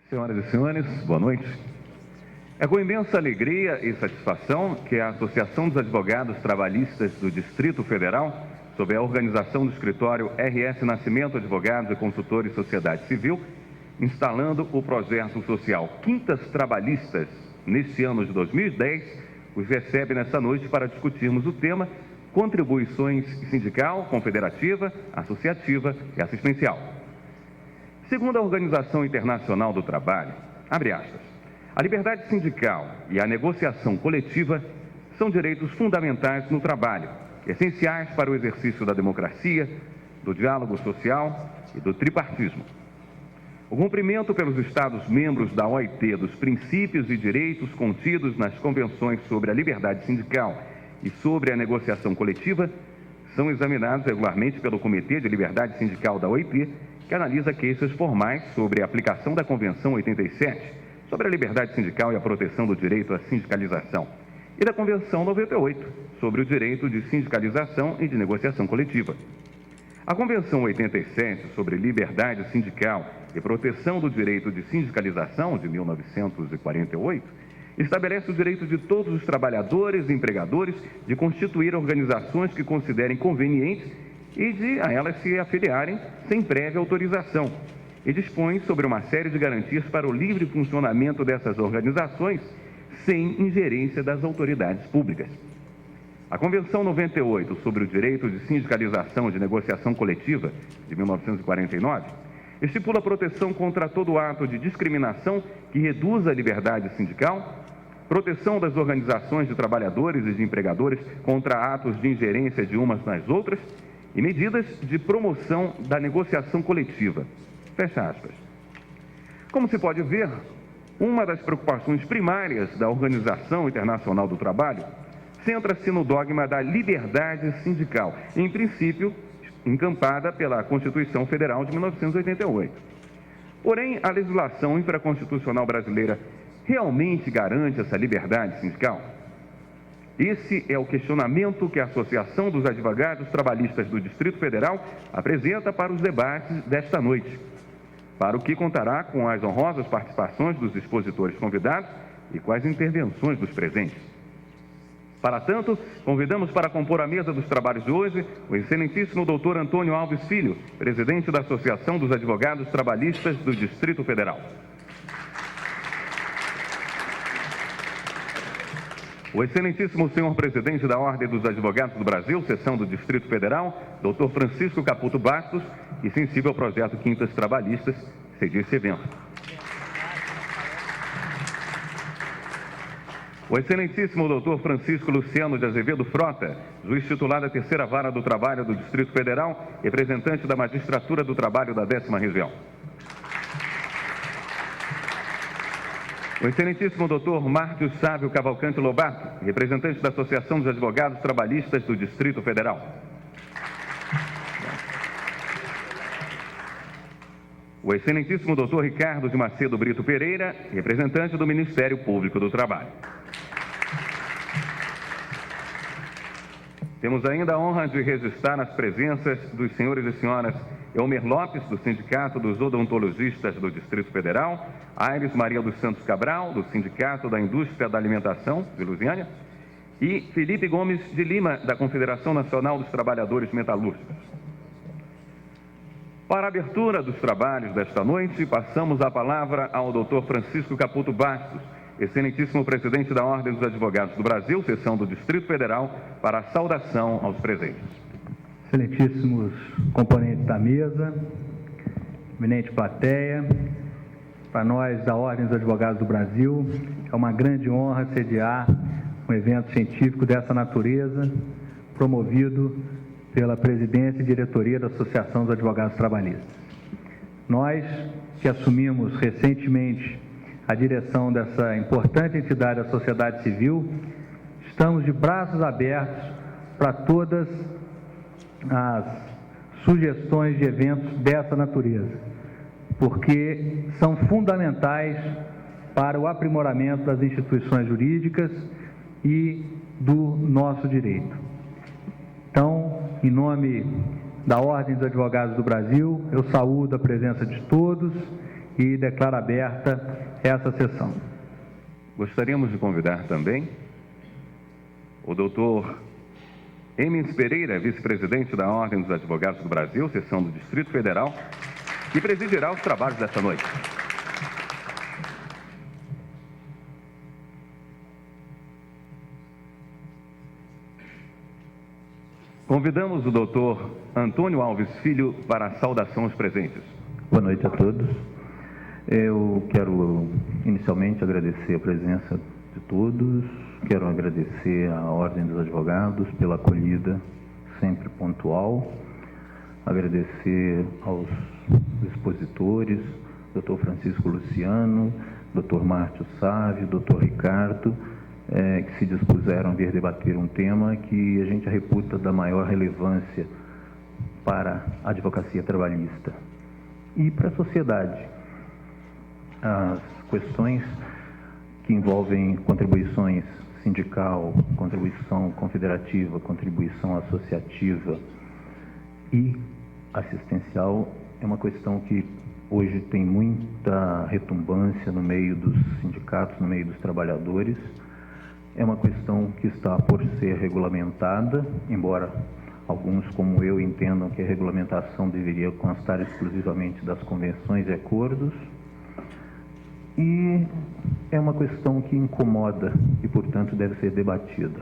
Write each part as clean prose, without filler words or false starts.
Senhoras e senhores, boa noite. É com imensa alegria e satisfação que a Associação dos Advogados Trabalhistas do Distrito Federal, sob a organização do escritório RS Nascimento Advogados e Consultores Sociedade Civil, instalando o projeto social Quintas Trabalhistas neste ano de 2010, os recebe nesta noite para discutirmos o tema Contribuições sindical, confederativa, associativa e assistencial. Segundo a Organização Internacional do Trabalho, abre aspas, a liberdade sindical e a negociação coletiva são direitos fundamentais no trabalho, essenciais para o exercício da democracia, do diálogo social e do tripartismo. O cumprimento pelos Estados-membros da OIT dos princípios e direitos contidos nas convenções sobre a liberdade sindical e sobre a negociação coletiva são examinados regularmente pelo Comitê de Liberdade Sindical da OIT, que analisa queixas formais sobre a aplicação da Convenção 87, sobre a liberdade sindical e a proteção do direito à sindicalização, e da Convenção 98, sobre o direito de sindicalização e de negociação coletiva. A Convenção 87, sobre liberdade sindical e proteção do direito de sindicalização, de 1948, estabelece o direito de todos os trabalhadores e empregadores de constituir organizações que considerem convenientes e de a elas se afiliarem sem prévia autorização, e dispõe sobre uma série de garantias para o livre funcionamento dessas organizações sem ingerência das autoridades públicas. A Convenção 98 sobre o direito de sindicalização e de negociação coletiva, de 1949, estipula proteção contra todo ato de discriminação que reduza a liberdade sindical, proteção das organizações de trabalhadores e de empregadores contra atos de ingerência de umas nas outras e medidas de promoção da negociação coletiva. Fecha aspas. Como se pode ver, uma das preocupações primárias da Organização Internacional do Trabalho centra-se no dogma da liberdade sindical, em princípio encampada pela Constituição Federal de 1988. Porém, a legislação infraconstitucional brasileira realmente garante essa liberdade sindical? Esse é o questionamento que a Associação dos Advogados Trabalhistas do Distrito Federal apresenta para os debates desta noite, para o que contará com as honrosas participações dos expositores convidados e com as intervenções dos presentes. Para tanto, convidamos para compor a mesa dos trabalhos de hoje o excelentíssimo doutor Antônio Alves Filho, presidente da Associação dos Advogados Trabalhistas do Distrito Federal. O excelentíssimo senhor presidente da Ordem dos Advogados do Brasil, seção do Distrito Federal, doutor Francisco Caputo Bastos, e sensível ao projeto Quintas Trabalhistas, cedia esse evento. O excelentíssimo doutor Francisco Luciano de Azevedo Frota, juiz titular da Terceira Vara do Trabalho do Distrito Federal, representante da Magistratura do Trabalho da 10ª Região. O excelentíssimo doutor Márcio Sávio Cavalcante Lobato, representante da Associação dos Advogados Trabalhistas do Distrito Federal. O excelentíssimo doutor Ricardo de Macedo Brito Pereira, representante do Ministério Público do Trabalho. Temos ainda a honra de registrar as presenças dos senhores e senhoras Elmer Lopes, do Sindicato dos Odontologistas do Distrito Federal, Aires Maria dos Santos Cabral, do Sindicato da Indústria da Alimentação de Lusiânia, e Felipe Gomes de Lima, da Confederação Nacional dos Trabalhadores Metalúrgicos. Para a abertura dos trabalhos desta noite, passamos a palavra ao doutor Francisco Caputo Bastos, excelentíssimo presidente da Ordem dos Advogados do Brasil, seção do Distrito Federal, para a saudação aos presentes. Excelentíssimos componentes da mesa, eminente plateia, para nós da Ordem dos Advogados do Brasil, é uma grande honra sediar um evento científico dessa natureza, promovido pela presidência e diretoria da Associação dos Advogados Trabalhistas. Nós, que assumimos recentemente a direção dessa importante entidade da sociedade civil, estamos de braços abertos para todas as sugestões de eventos dessa natureza, porque são fundamentais para o aprimoramento das instituições jurídicas e do nosso direito. Então, em nome da Ordem dos Advogados do Brasil, eu saúdo a presença de todos e declaro aberta essa sessão. Gostaríamos de convidar também o doutor Emens Pereira, vice-presidente da Ordem dos Advogados do Brasil, seção do Distrito Federal, que presidirá os trabalhos desta noite. Convidamos o doutor Antônio Alves Filho para a saudação aos presentes. Boa noite a todos. Eu quero inicialmente agradecer a presença de todos, quero agradecer à Ordem dos Advogados pela acolhida sempre pontual, agradecer aos expositores, Dr. Francisco Luciano, Dr. Márcio Sávio, Dr. Ricardo, que se dispuseram a vir debater um tema que a gente reputa da maior relevância para a advocacia trabalhista e para a sociedade. As questões que envolvem contribuições sindical, contribuição confederativa, contribuição associativa e assistencial é uma questão que hoje tem muita retumbância no meio dos sindicatos, no meio dos trabalhadores. É uma questão que está por ser regulamentada, embora alguns, como eu, entendam que a regulamentação deveria constar exclusivamente das convenções e acordos. E é uma questão que incomoda e, portanto, deve ser debatida.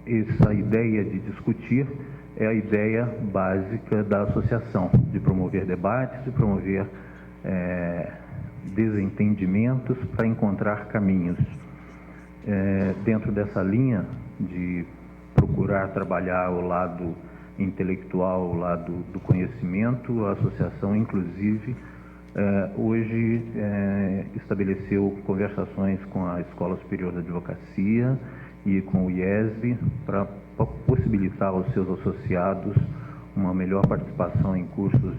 Essa ideia de discutir é a ideia básica da associação, de promover debates, de promover desentendimentos para encontrar caminhos. Dentro dessa linha de procurar trabalhar o lado intelectual, o lado do conhecimento, a associação, inclusive, hoje estabeleceu conversações com a Escola Superior da Advocacia e com o IESB para possibilitar aos seus associados uma melhor participação em cursos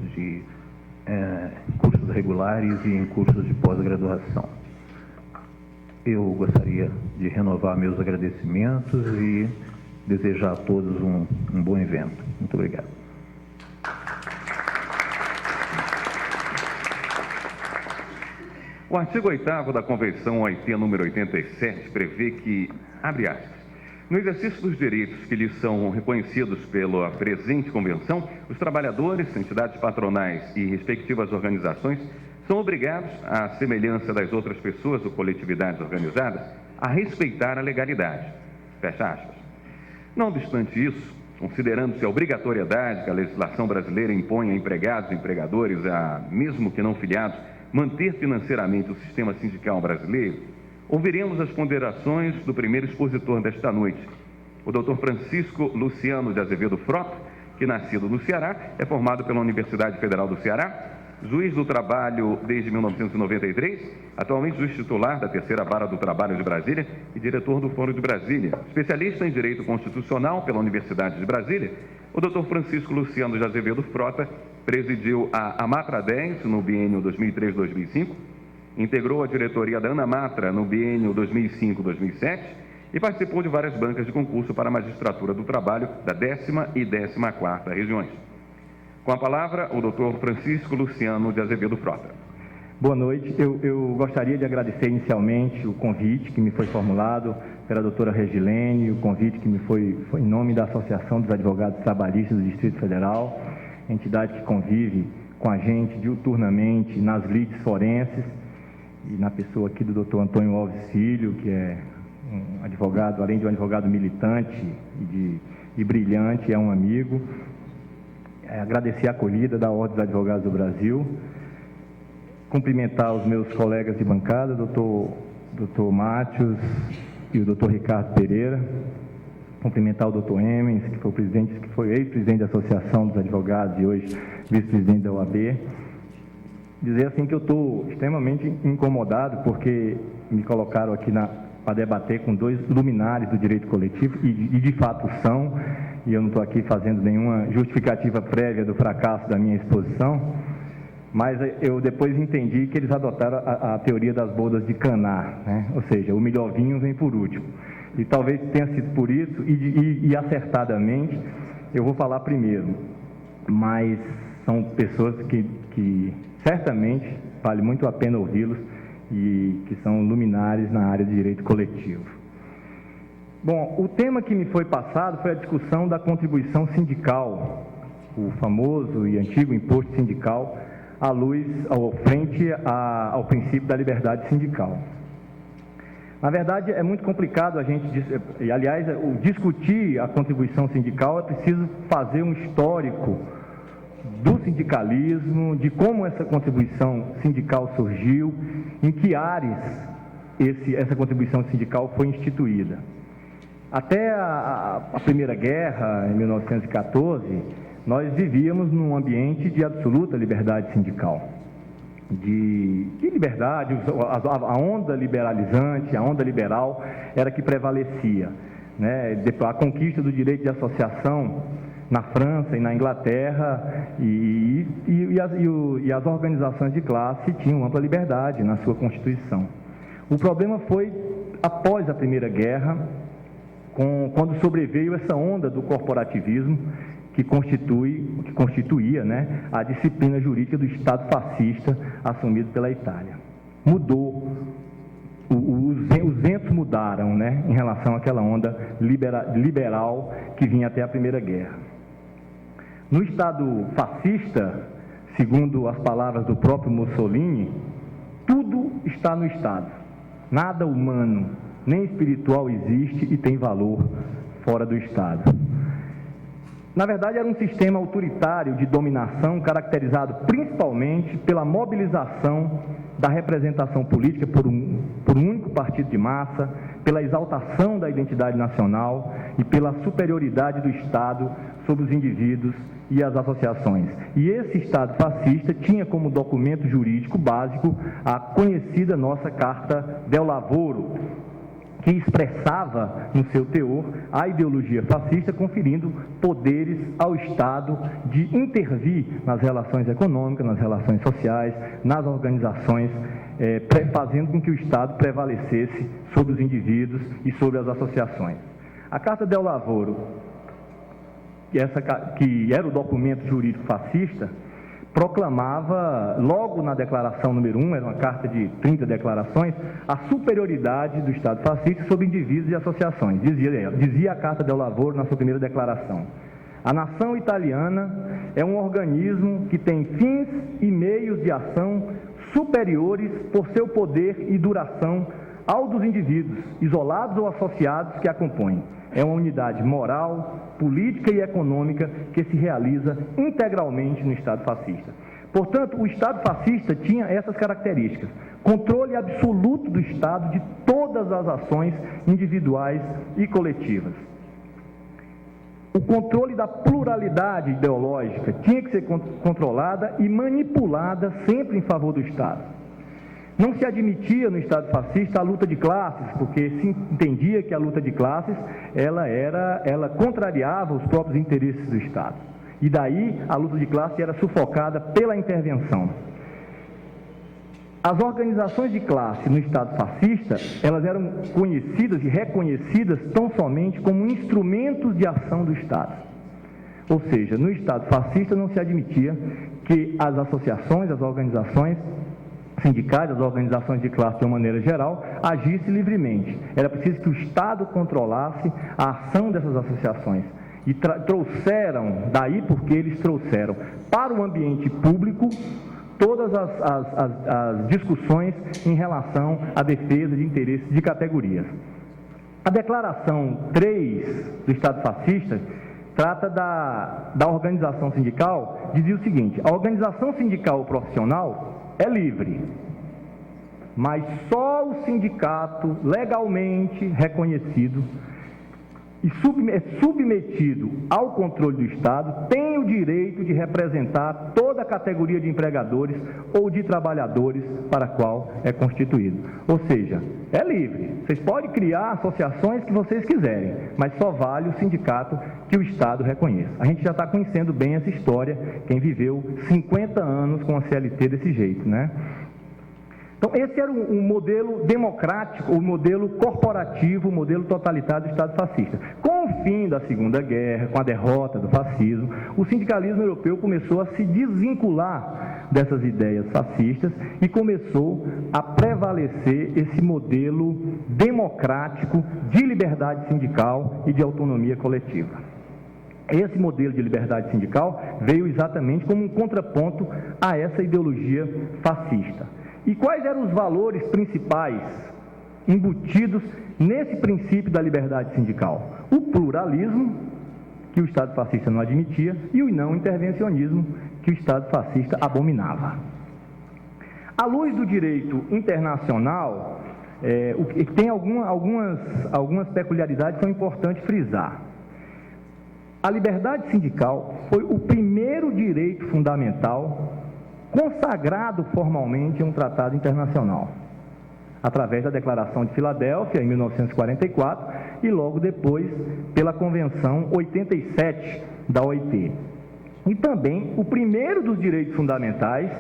regulares e em cursos de pós-graduação. Eu gostaria de renovar meus agradecimentos e desejar a todos um bom evento. Muito obrigado. O artigo 8º da Convenção OIT número 87 prevê que, abre aspas, no exercício dos direitos que lhes são reconhecidos pela presente convenção, os trabalhadores, entidades patronais e respectivas organizações são obrigados, à semelhança das outras pessoas ou coletividades organizadas, a respeitar a legalidade. Fecha aspas. Não obstante isso, considerando-se a obrigatoriedade que a legislação brasileira impõe a empregados e empregadores, mesmo que não filiados, manter financeiramente o sistema sindical brasileiro, ouviremos as ponderações do primeiro expositor desta noite, o Dr. Francisco Luciano de Azevedo Frota, que, nascido no Ceará, é formado pela Universidade Federal do Ceará, juiz do trabalho desde 1993, atualmente juiz titular da Terceira Vara do Trabalho de Brasília e diretor do Fórum de Brasília. Especialista em Direito Constitucional pela Universidade de Brasília, o Dr. Francisco Luciano de Azevedo Frota presidiu a Amatra 10 no biênio 2003-2005, integrou a diretoria da Anamatra no biênio 2005-2007 e participou de várias bancas de concurso para a magistratura do trabalho da 10ª e 14ª regiões. Com a palavra, o Dr. Francisco Luciano de Azevedo Frota. Boa noite. Eu gostaria de agradecer inicialmente o convite que me foi formulado pela doutora Regilene, o convite que me foi em nome da Associação dos Advogados Trabalhistas do Distrito Federal, entidade que convive com a gente diuturnamente nas lides forenses, e na pessoa aqui do Dr. Antônio Alves Filho, que é um advogado, além de um advogado militante e brilhante, é um amigo. Agradecer a acolhida da Ordem dos Advogados do Brasil, cumprimentar os meus colegas de bancada, Dr. Márcio e o Dr. Ricardo Pereira, cumprimentar o Dr. Emens, que foi ex-presidente da Associação dos Advogados e hoje vice-presidente da OAB. Dizer assim que eu estou extremamente incomodado porque me colocaram aqui para debater com dois luminares do direito coletivo e de fato são, e eu não estou aqui fazendo nenhuma justificativa prévia do fracasso da minha exposição, mas eu depois entendi que eles adotaram a teoria das bodas de Caná, né? Ou seja, o melhor vinho vem por último. E talvez tenha sido por isso, e acertadamente, eu vou falar primeiro, mas são pessoas que que certamente vale muito a pena ouvi-los e que são luminares na área de direito coletivo. Bom, o tema que me foi passado foi a discussão da contribuição sindical, o famoso e antigo imposto sindical, frente ao princípio da liberdade sindical. Na verdade, é muito complicado a gente, e aliás, discutir a contribuição sindical, é preciso fazer um histórico do sindicalismo, de como essa contribuição sindical surgiu, em que áreas essa contribuição sindical foi instituída. Até a Primeira Guerra, em 1914, nós vivíamos num ambiente de absoluta liberdade sindical. De liberdade, a onda liberalizante, a onda liberal era que prevalecia, né? A conquista do direito de associação na França e na Inglaterra e as organizações de classe tinham ampla liberdade na sua Constituição. O problema foi após a Primeira Guerra, quando sobreveio essa onda do corporativismo que constituía, né, a disciplina jurídica do Estado fascista assumido pela Itália. Mudou, os ventos mudaram, né, em relação àquela onda liberal que vinha até a Primeira Guerra. No Estado fascista, segundo as palavras do próprio Mussolini, tudo está no Estado. Nada humano, nem espiritual existe e tem valor fora do Estado. Na verdade, era um sistema autoritário de dominação caracterizado principalmente pela mobilização da representação política por um único partido de massa, pela exaltação da identidade nacional e pela superioridade do Estado sobre os indivíduos e as associações. E esse Estado fascista tinha como documento jurídico básico a conhecida nossa Carta del Lavoro, que expressava no seu teor a ideologia fascista, conferindo poderes ao Estado de intervir nas relações econômicas, nas relações sociais, nas organizações, fazendo com que o Estado prevalecesse sobre os indivíduos e sobre as associações. A Carta del Lavoro, que era o documento jurídico fascista, proclamava, logo na declaração número 1, era uma carta de 30 declarações, a superioridade do Estado fascista sobre indivíduos e associações. Dizia a Carta del Lavoro na sua primeira declaração: a nação italiana é um organismo que tem fins e meios de ação superiores por seu poder e duração ao dos indivíduos, isolados ou associados, que a compõem. É uma unidade moral, política e econômica que se realiza integralmente no Estado fascista. Portanto, o Estado fascista tinha essas características: controle absoluto do Estado de todas as ações individuais e coletivas. O controle da pluralidade ideológica tinha que ser controlada e manipulada sempre em favor do Estado. Não se admitia no Estado fascista a luta de classes, porque se entendia que a luta de classes ela contrariava os próprios interesses do Estado. E daí a luta de classe era sufocada pela intervenção. As organizações de classe no Estado fascista, elas eram conhecidas e reconhecidas tão somente como instrumentos de ação do Estado. Ou seja, no Estado fascista não se admitia que as associações, as organizações sindicais, as organizações de classe de uma maneira geral, agissem livremente. Era preciso que o Estado controlasse a ação dessas associações. E trouxeram, daí porque eles trouxeram para o ambiente público todas as discussões em relação à defesa de interesses de categorias. A declaração 3 do Estado fascista trata da organização sindical, dizia o seguinte: a organização sindical profissional é livre, mas só o sindicato legalmente reconhecido e submetido ao controle do Estado tem o direito de representar toda a categoria de empregadores ou de trabalhadores para a qual é constituído. Ou seja, é livre. Vocês podem criar associações que vocês quiserem, mas só vale o sindicato que o Estado reconheça. A gente já está conhecendo bem essa história, quem viveu 50 anos com a CLT desse jeito, né? Então, esse era o modelo democrático, o modelo corporativo, o modelo totalitário do Estado fascista. Com o fim da Segunda Guerra, com a derrota do fascismo, o sindicalismo europeu começou a se desvincular dessas ideias fascistas e começou a prevalecer esse modelo democrático de liberdade sindical e de autonomia coletiva. Esse modelo de liberdade sindical veio exatamente como um contraponto a essa ideologia fascista. E quais eram os valores principais embutidos nesse princípio da liberdade sindical? O pluralismo, que o Estado fascista não admitia, e o não intervencionismo, que o Estado fascista abominava. À luz do direito internacional, tem algumas peculiaridades que são importantes frisar. A liberdade sindical foi o primeiro direito fundamental consagrado formalmente em um tratado internacional, através da Declaração de Filadélfia, em 1944, e logo depois pela Convenção 87 da OIT. E também o primeiro dos direitos fundamentais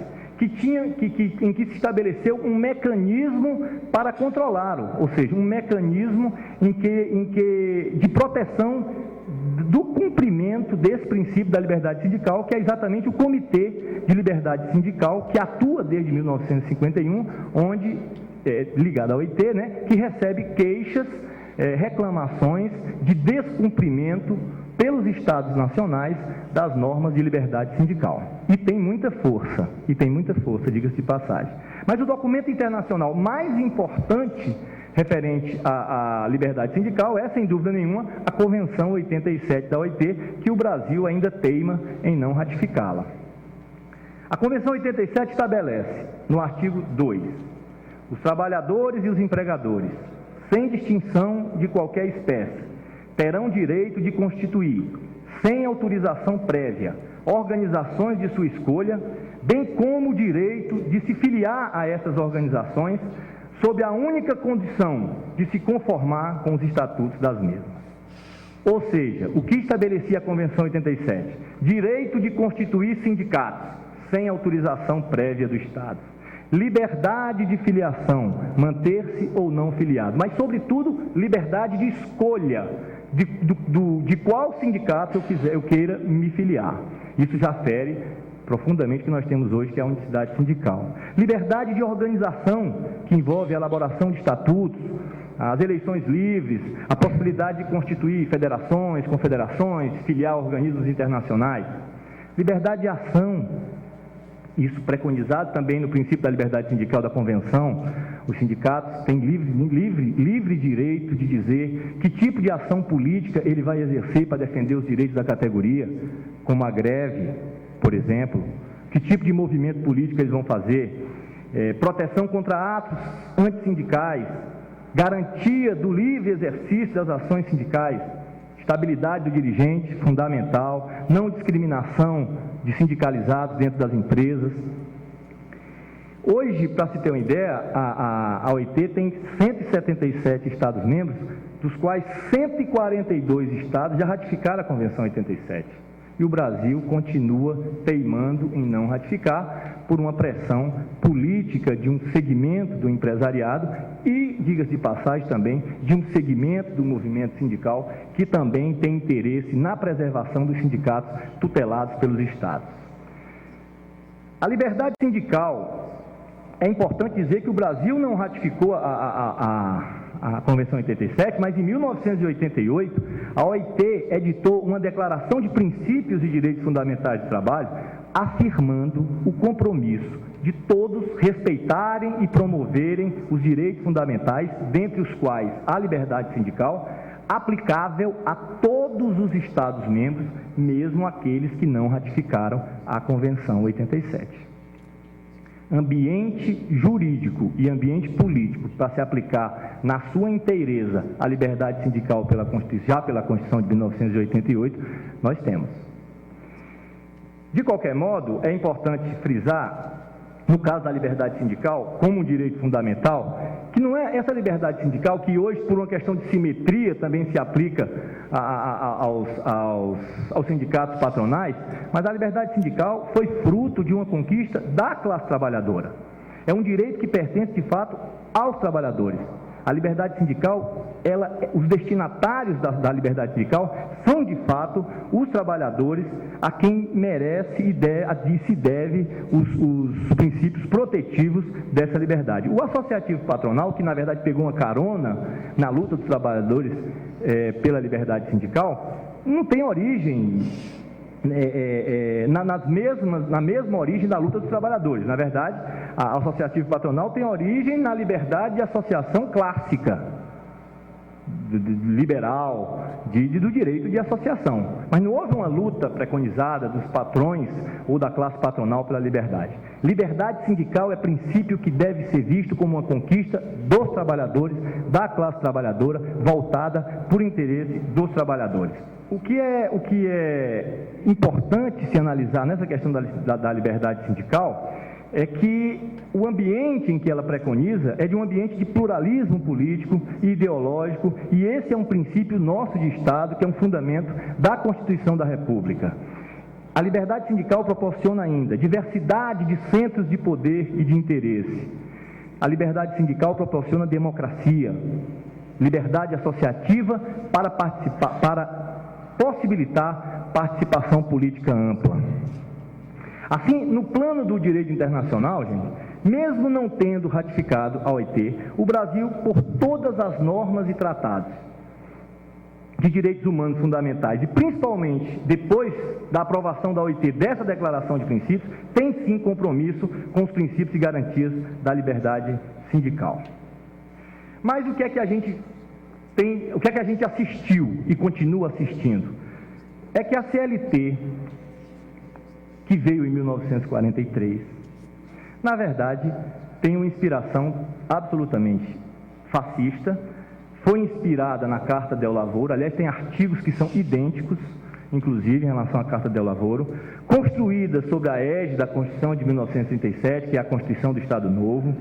em que se estabeleceu um mecanismo para controlá-lo, ou seja, um mecanismo de proteção do cumprimento desse princípio da liberdade sindical, que é exatamente o Comitê de Liberdade Sindical, que atua desde 1951, onde, ligado à OIT, que recebe queixas, reclamações de descumprimento pelos Estados nacionais das normas de liberdade sindical. E tem muita força, diga-se de passagem. Mas o documento internacional mais importante referente à liberdade sindical é, sem dúvida nenhuma, a Convenção 87 da OIT, que o Brasil ainda teima em não ratificá-la. A Convenção 87 estabelece, no artigo 2, os trabalhadores e os empregadores, sem distinção de qualquer espécie, terão direito de constituir, sem autorização prévia, organizações de sua escolha, bem como o direito de se filiar a essas organizações, sob a única condição de se conformar com os estatutos das mesmas. Ou seja, o que estabelecia a Convenção 87? Direito de constituir sindicatos, sem autorização prévia do Estado. Liberdade de filiação, manter-se ou não filiado, mas, sobretudo, liberdade de escolha de qual sindicato eu queira me filiar. Isso já fere profundamente o que nós temos hoje, que é a unicidade sindical. Liberdade de organização, que envolve a elaboração de estatutos, as eleições livres, a possibilidade de constituir federações, confederações, filiar organismos internacionais. Liberdade de ação, isso preconizado também no princípio da liberdade sindical da Convenção. Os sindicatos têm livre direito de dizer que tipo de ação política ele vai exercer para defender os direitos da categoria, como a greve, por exemplo, que tipo de movimento político eles vão fazer, proteção contra atos antissindicais, garantia do livre exercício das ações sindicais, estabilidade do dirigente, fundamental, não discriminação de sindicalizados dentro das empresas. Hoje, para se ter uma ideia, a OIT tem 177 Estados-membros, dos quais 142 Estados já ratificaram a Convenção 87. E o Brasil continua teimando em não ratificar por uma pressão política de um segmento do empresariado e, diga-se de passagem também, de um segmento do movimento sindical que também tem interesse na preservação dos sindicatos tutelados pelos Estados. A liberdade sindical, é importante dizer que o Brasil não ratificou a Convenção 87, mas em 1988, a OIT editou uma declaração de princípios e direitos fundamentais do trabalho, afirmando o compromisso de todos respeitarem e promoverem os direitos fundamentais, dentre os quais a liberdade sindical, aplicável a todos os Estados-membros, mesmo aqueles que não ratificaram a Convenção 87. Ambiente jurídico e ambiente político para se aplicar na sua inteireza a liberdade sindical já pela Constituição de 1988, nós temos. De qualquer modo, é importante frisar, no caso da liberdade sindical, como um direito fundamental, que não é essa liberdade sindical que hoje, por uma questão de simetria, também se aplica aos sindicatos patronais, mas a liberdade sindical foi fruto de uma conquista da classe trabalhadora. É um direito que pertence, de fato, aos trabalhadores. A liberdade sindical, os destinatários da liberdade sindical são, de fato, os trabalhadores a quem merece e se deve os princípios protetivos dessa liberdade. O associativo patronal, que na verdade pegou uma carona na luta dos trabalhadores pela liberdade sindical, não tem origem na mesma origem da luta dos trabalhadores. Na verdade, a associativo patronal tem origem na liberdade de associação clássica, liberal, do direito de associação. Mas não houve uma luta preconizada dos patrões ou da classe patronal pela liberdade. Liberdade sindical é princípio que deve ser visto como uma conquista dos trabalhadores, da classe trabalhadora, voltada por interesse dos trabalhadores. O que é importante se analisar nessa questão da liberdade sindical é que o ambiente em que ela preconiza é de um ambiente de pluralismo político e ideológico, e esse é um princípio nosso de Estado, que é um fundamento da Constituição da República. A liberdade sindical proporciona ainda diversidade de centros de poder e de interesse. A liberdade sindical proporciona democracia, liberdade associativa para possibilitar participação política ampla. Assim, no plano do direito internacional, gente, mesmo não tendo ratificado a OIT, o Brasil, por todas as normas e tratados de direitos humanos fundamentais, e principalmente depois da aprovação da OIT dessa declaração de princípios, tem sim compromisso com os princípios e garantias da liberdade sindical. Mas o que é que a gente assistiu e continua assistindo? É que a CLT, que veio em 1943, na verdade, tem uma inspiração absolutamente fascista, foi inspirada na Carta del Lavoro, aliás, tem artigos que são idênticos, inclusive em relação à Carta del Lavoro, construída sob a égide da Constituição de 1937, que é a Constituição do Estado Novo,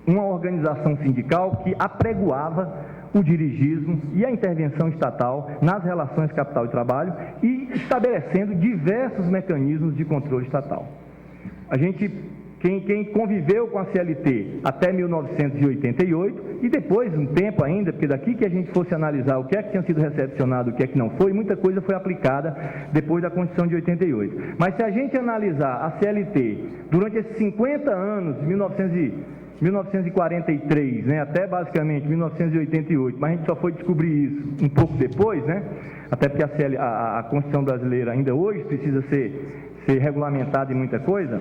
uma organização sindical que apregoava o dirigismo e a intervenção estatal nas relações capital e trabalho e estabelecendo diversos mecanismos de controle estatal. Quem conviveu com a CLT até 1988 e depois um tempo ainda, porque daqui que a gente fosse analisar o que é que tinha sido recepcionado, o que é que não foi, muita coisa foi aplicada depois da Constituição de 88. Mas se a gente analisar a CLT durante esses 50 anos, 1943, né, até basicamente 1988, mas a gente só foi descobrir isso um pouco depois, né, até porque a Constituição brasileira ainda hoje precisa ser regulamentada em muita coisa.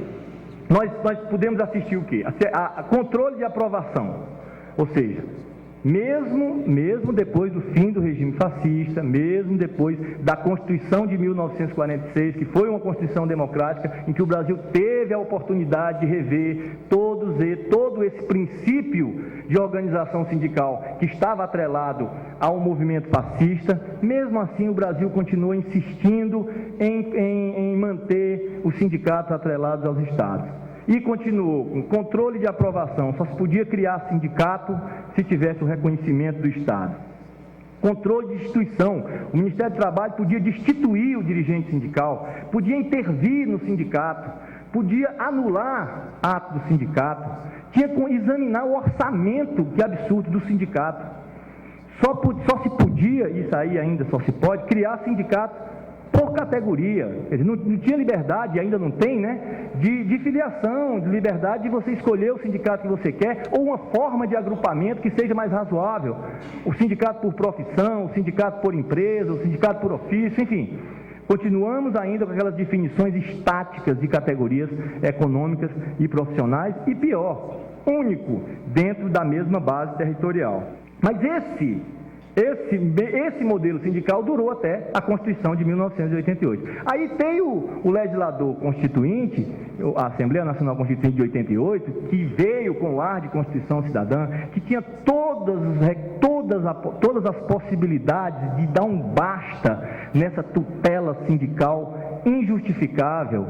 Nós podemos assistir o quê? A controle de aprovação, ou seja, mesmo depois do fim do regime fascista, mesmo depois da Constituição de 1946, que foi uma Constituição democrática, em que o Brasil teve a oportunidade de rever todo esse princípio de organização sindical que estava atrelado ao movimento fascista, mesmo assim o Brasil continua insistindo em manter os sindicatos atrelados aos estados. E continuou com controle de aprovação, só se podia criar sindicato se tivesse o reconhecimento do Estado. Controle de instituição, o Ministério do Trabalho podia destituir o dirigente sindical, podia intervir no sindicato, podia anular ato do sindicato, tinha que examinar o orçamento, que absurdo, do sindicato. Só se podia, isso aí ainda só se pode, criar sindicato por categoria. Quer dizer, não tinha liberdade, ainda não tem, né, de filiação, de liberdade de você escolher o sindicato que você quer, ou uma forma de agrupamento que seja mais razoável. O sindicato por profissão, o sindicato por empresa, o sindicato por ofício, enfim. Continuamos ainda com aquelas definições estáticas de categorias econômicas e profissionais, e pior, único, dentro da mesma base territorial. Mas esse modelo sindical durou até a Constituição de 1988. Aí tem o legislador constituinte, a Assembleia Nacional Constituinte de 88, que veio com o ar de Constituição Cidadã, que tinha todas as possibilidades de dar um basta nessa tutela sindical injustificável.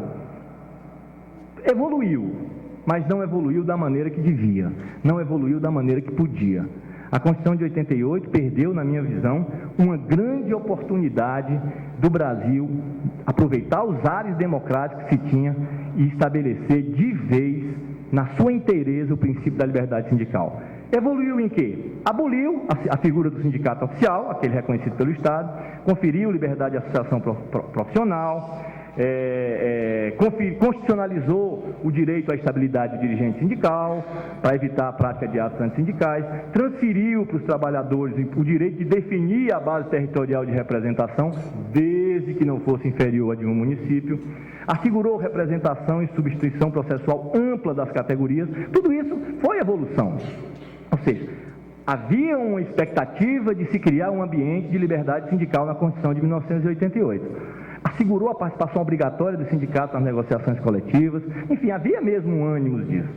Evoluiu, mas não evoluiu da maneira que devia, não evoluiu da maneira que podia. A Constituição de 88 perdeu, na minha visão, uma grande oportunidade do Brasil aproveitar os ares democráticos que se tinha e estabelecer de vez, na sua inteireza, o princípio da liberdade sindical. Evoluiu em quê? Aboliu a figura do sindicato oficial, aquele reconhecido pelo Estado, conferiu liberdade de associação profissional, constitucionalizou o direito à estabilidade do dirigente sindical, para evitar a prática de atos antissindicais, transferiu para os trabalhadores o direito de definir a base territorial de representação, desde que não fosse inferior a de um município, assegurou representação e substituição processual ampla das categorias. Tudo isso foi evolução. Ou seja, havia uma expectativa de se criar um ambiente de liberdade sindical na Constituição de 1988. Assegurou a participação obrigatória do sindicato nas negociações coletivas, enfim, havia mesmo um ânimo disso.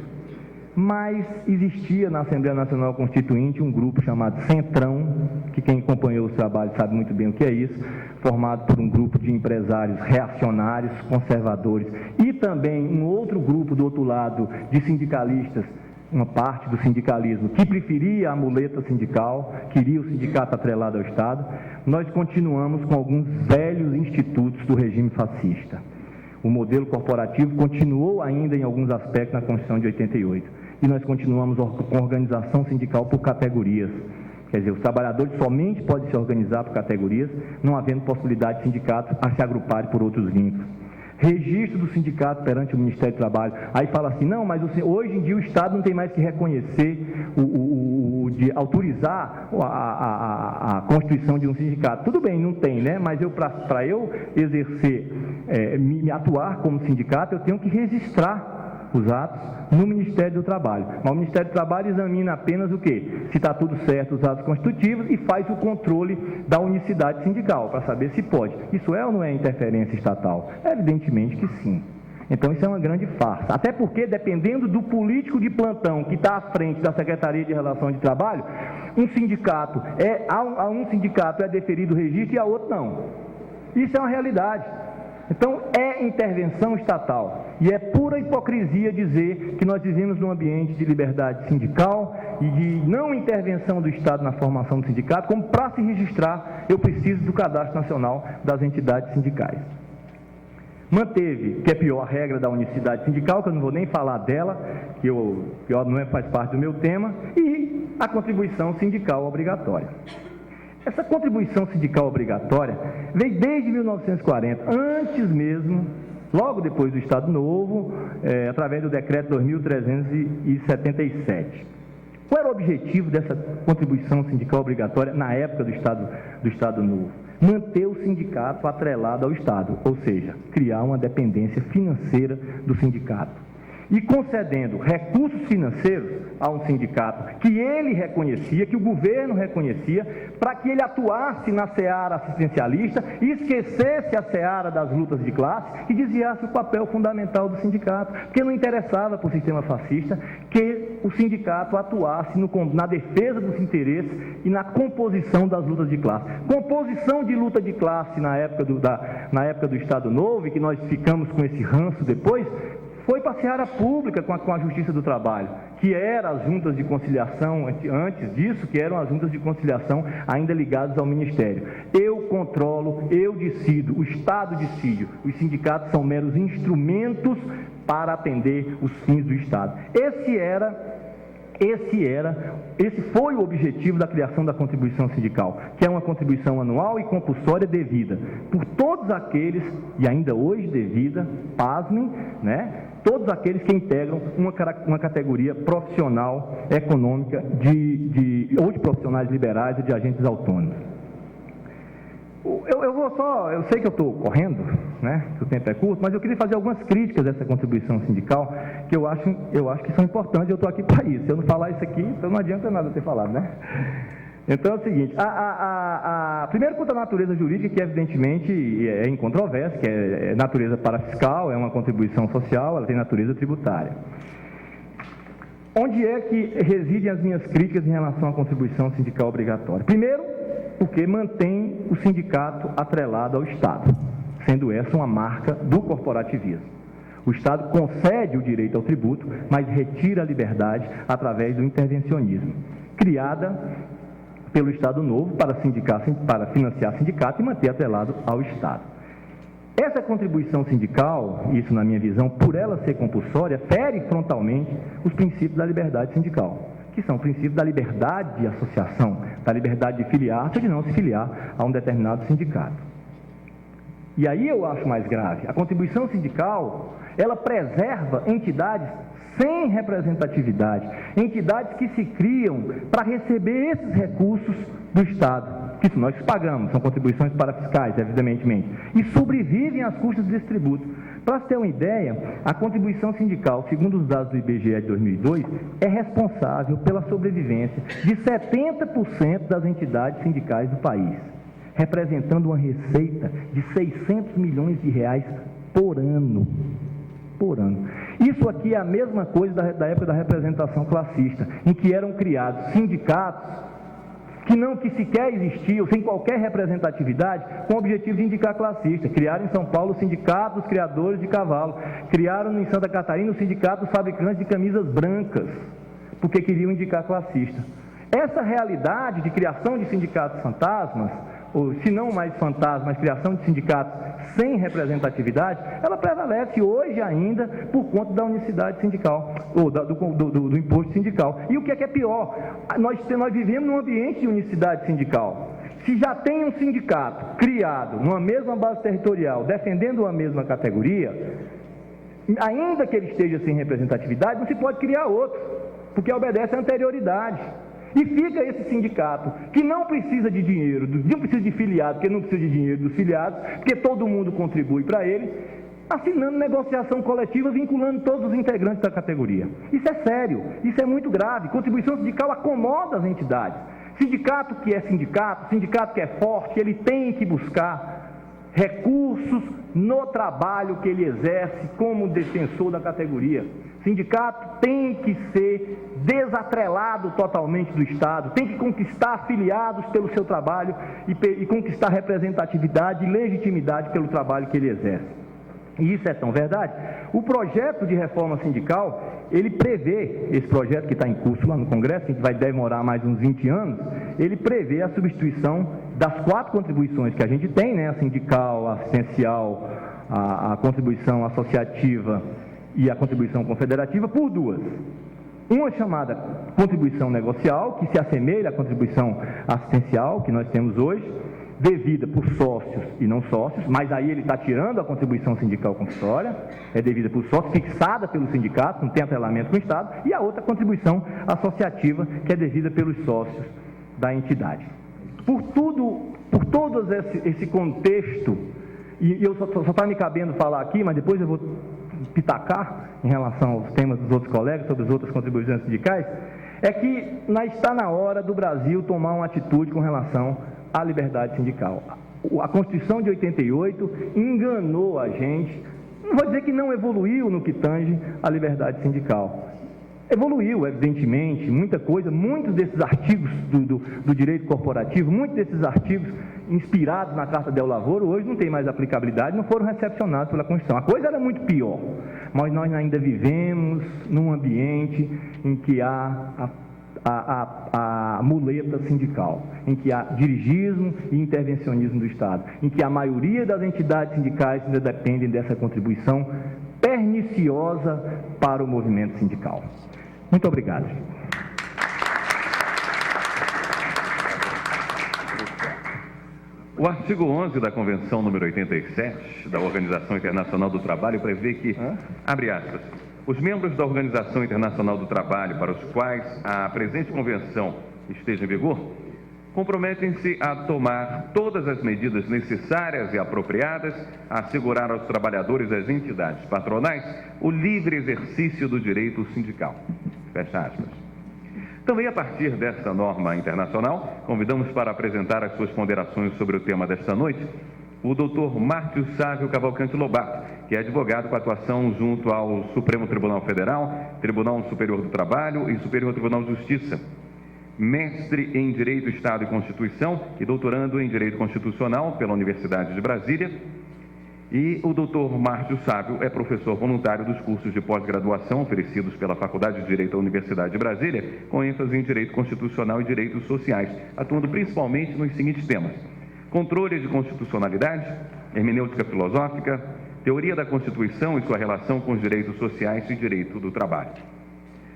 Mas existia na Assembleia Nacional Constituinte um grupo chamado Centrão, que quem acompanhou os trabalhos sabe muito bem o que é isso, formado por um grupo de empresários reacionários, conservadores, e também um outro grupo do outro lado de sindicalistas, uma parte do sindicalismo que preferia a muleta sindical, queria o sindicato atrelado ao Estado. Nós continuamos com alguns velhos institutos do regime fascista. O modelo corporativo continuou ainda em alguns aspectos na Constituição de 88. E nós continuamos com organização sindical por categorias. Quer dizer, os trabalhadores somente podem se organizar por categorias, não havendo possibilidade de sindicatos a se agruparem por outros vínculos. Registro do sindicato perante o Ministério do Trabalho. Aí fala assim, não, mas hoje em dia o Estado não tem mais que reconhecer, de autorizar a constituição de um sindicato. Tudo bem, não tem, né? Mas para eu exercer, me atuar como sindicato, eu tenho que registrar os atos no Ministério do Trabalho. Mas o Ministério do Trabalho examina apenas o quê? Se está tudo certo, os atos constitutivos, e faz o controle da unicidade sindical, para saber se pode. Isso é ou não é interferência estatal? Evidentemente que sim. Então isso é uma grande farsa. Até porque, dependendo do político de plantão que está à frente da Secretaria de Relações de Trabalho, um sindicato a um sindicato é deferido o registro e a outro não. Isso é uma realidade. Então, é intervenção estatal e é pura hipocrisia dizer que nós vivemos num ambiente de liberdade sindical e de não intervenção do Estado na formação do sindicato, como para se registrar eu preciso do Cadastro Nacional das Entidades Sindicais. Manteve, que é pior, a regra da unicidade sindical, que eu não vou nem falar dela, que não faz parte do meu tema, e a contribuição sindical obrigatória. Essa contribuição sindical obrigatória veio desde 1940, antes mesmo, logo depois do Estado Novo, através do Decreto 2377. Qual era o objetivo dessa contribuição sindical obrigatória na época do Estado Novo? Manter o sindicato atrelado ao Estado, ou seja, criar uma dependência financeira do sindicato. E concedendo recursos financeiros a um sindicato que ele reconhecia, que o governo reconhecia, para que ele atuasse na seara assistencialista e esquecesse a seara das lutas de classe e desviasse o papel fundamental do sindicato, porque não interessava para o sistema fascista que o sindicato atuasse na defesa dos interesses e na composição das lutas de classe. Composição de luta de classe na época do Estado Novo, e que nós ficamos com esse ranço depois, foi para a seara pública com a Justiça do Trabalho, que eram as juntas de conciliação, antes disso, que eram as juntas de conciliação ainda ligadas ao Ministério. Eu controlo, eu decido, o Estado decide, os sindicatos são meros instrumentos para atender os fins do Estado. Esse foi o objetivo da criação da contribuição sindical, que é uma contribuição anual e compulsória devida por todos aqueles, e ainda hoje devida, pasmem, né? Todos aqueles que integram uma categoria profissional econômica ou de profissionais liberais e de agentes autônomos. Eu sei que eu estou correndo, né, que o tempo é curto, mas eu queria fazer algumas críticas a essa contribuição sindical, que eu acho que são importantes, e eu estou aqui para isso. Se eu não falar isso aqui, então não adianta nada ter falado, né? Então é o seguinte, primeiro quanto à natureza jurídica, que evidentemente é incontrovérsia, que é natureza parafiscal, é uma contribuição social, ela tem natureza tributária. Onde é que residem as minhas críticas em relação à contribuição sindical obrigatória? Primeiro, porque mantém o sindicato atrelado ao Estado, sendo essa uma marca do corporativismo. O Estado concede o direito ao tributo, mas retira a liberdade através do intervencionismo. criada pelo Estado Novo para financiar sindicato e manter atrelado ao Estado. Essa contribuição sindical, isso na minha visão, por ela ser compulsória, fere frontalmente os princípios da liberdade sindical, que são princípios da liberdade de associação, da liberdade de filiar-se ou de não se filiar a um determinado sindicato. E aí eu acho mais grave, a contribuição sindical, ela preserva entidades sem representatividade, entidades que se criam para receber esses recursos do Estado, que nós pagamos, são contribuições parafiscais, evidentemente, e sobrevivem às custas desse tributo. Para se ter uma ideia, a contribuição sindical, segundo os dados do IBGE de 2002, é responsável pela sobrevivência de 70% das entidades sindicais do país, representando uma receita de 600 milhões de reais por ano. Isso aqui é a mesma coisa da época da representação classista, em que eram criados sindicatos que sequer existiam, sem qualquer representatividade, com o objetivo de indicar classista. Criaram em São Paulo o Sindicato dos Criadores de Cavalo, criaram em Santa Catarina o Sindicato dos Fabricantes de Camisas Brancas, porque queriam indicar classista. Essa realidade de criação de sindicatos fantasmas, ou se não mais fantasmas, mas criação de sindicatos sem representatividade, ela prevalece hoje ainda por conta da unicidade sindical, ou do imposto sindical. E o que é pior? Nós vivemos num ambiente de unicidade sindical. Se já tem um sindicato criado numa mesma base territorial, defendendo uma mesma categoria, ainda que ele esteja sem representatividade, não se pode criar outro, porque obedece à anterioridade. E fica esse sindicato, que não precisa de dinheiro, não precisa de filiado, porque não precisa de dinheiro dos filiados, porque todo mundo contribui para ele, assinando negociação coletiva, vinculando todos os integrantes da categoria. Isso é sério, isso é muito grave. Contribuição sindical acomoda as entidades. Sindicato que é sindicato que é forte, ele tem que buscar recursos no trabalho que ele exerce como defensor da categoria. Sindicato tem que ser desatrelado totalmente do Estado, tem que conquistar afiliados pelo seu trabalho e conquistar representatividade e legitimidade pelo trabalho que ele exerce. E isso é tão verdade. O projeto de reforma sindical, ele prevê, esse projeto que está em curso lá no Congresso, que vai demorar mais uns 20 anos, ele prevê a substituição das 4 contribuições que a gente tem, né, a sindical, a assistencial, a contribuição associativa e a contribuição confederativa, por 2. Uma chamada contribuição negocial, que se assemelha à contribuição assistencial que nós temos hoje, devida por sócios e não sócios, mas aí ele está tirando a contribuição sindical compulsória, é devida por sócios, fixada pelo sindicato, não tem atrelamento com o Estado, e a outra contribuição associativa, que é devida pelos sócios da entidade. Por todo esse contexto, e eu só está me cabendo falar aqui, mas depois eu vou pitacar em relação aos temas dos outros colegas, sobre as outras contribuições sindicais, é que está na hora do Brasil tomar uma atitude com relação à liberdade sindical. A Constituição de 88 enganou a gente, não vou dizer que não evoluiu no que tange à liberdade sindical. Evoluiu, evidentemente, muita coisa, muitos desses artigos do direito corporativo, muitos desses artigos inspirados na Carta del Lavoro, hoje não tem mais aplicabilidade, não foram recepcionados pela Constituição. A coisa era muito pior, mas nós ainda vivemos num ambiente em que há a muleta sindical, em que há dirigismo e intervencionismo do Estado, em que a maioria das entidades sindicais ainda dependem dessa contribuição perniciosa para o movimento sindical. Muito obrigado. O artigo 11 da Convenção número 87 da Organização Internacional do Trabalho prevê que, abre aspas, os membros da Organização Internacional do Trabalho para os quais a presente convenção esteja em vigor, comprometem-se a tomar todas as medidas necessárias e apropriadas a assegurar aos trabalhadores das entidades patronais o livre exercício do direito sindical. Fecha aspas. Também, a partir desta norma internacional, convidamos para apresentar as suas ponderações sobre o tema desta noite o Dr. Márcio Sávio Cavalcante Lobato, que é advogado com atuação junto ao Supremo Tribunal Federal, Tribunal Superior do Trabalho e Superior Tribunal de Justiça. Mestre em Direito, Estado e Constituição e doutorando em Direito Constitucional pela Universidade de Brasília. E o Dr. Márcio Sávio é professor voluntário dos cursos de pós-graduação oferecidos pela Faculdade de Direito da Universidade de Brasília, com ênfase em Direito Constitucional e Direitos Sociais, atuando principalmente nos seguintes temas: controle de constitucionalidade, hermenêutica filosófica, teoria da Constituição e sua relação com os direitos sociais e direito do trabalho.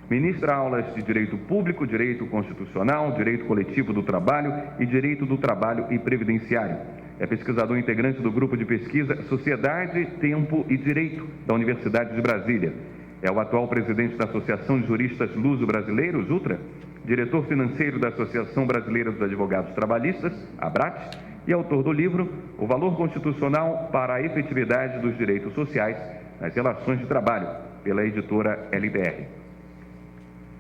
Ministra aulas de Direito Público, Direito Constitucional, Direito Coletivo do Trabalho e Direito do Trabalho e Previdenciário. É pesquisador integrante do Grupo de Pesquisa Sociedade, Tempo e Direito da Universidade de Brasília. É o atual presidente da Associação de Juristas Luso-Brasileiros, UTRA, diretor financeiro da Associação Brasileira dos Advogados Trabalhistas, ABRAT, e autor do livro O Valor Constitucional para a Efetividade dos Direitos Sociais nas Relações de Trabalho, pela editora LBR.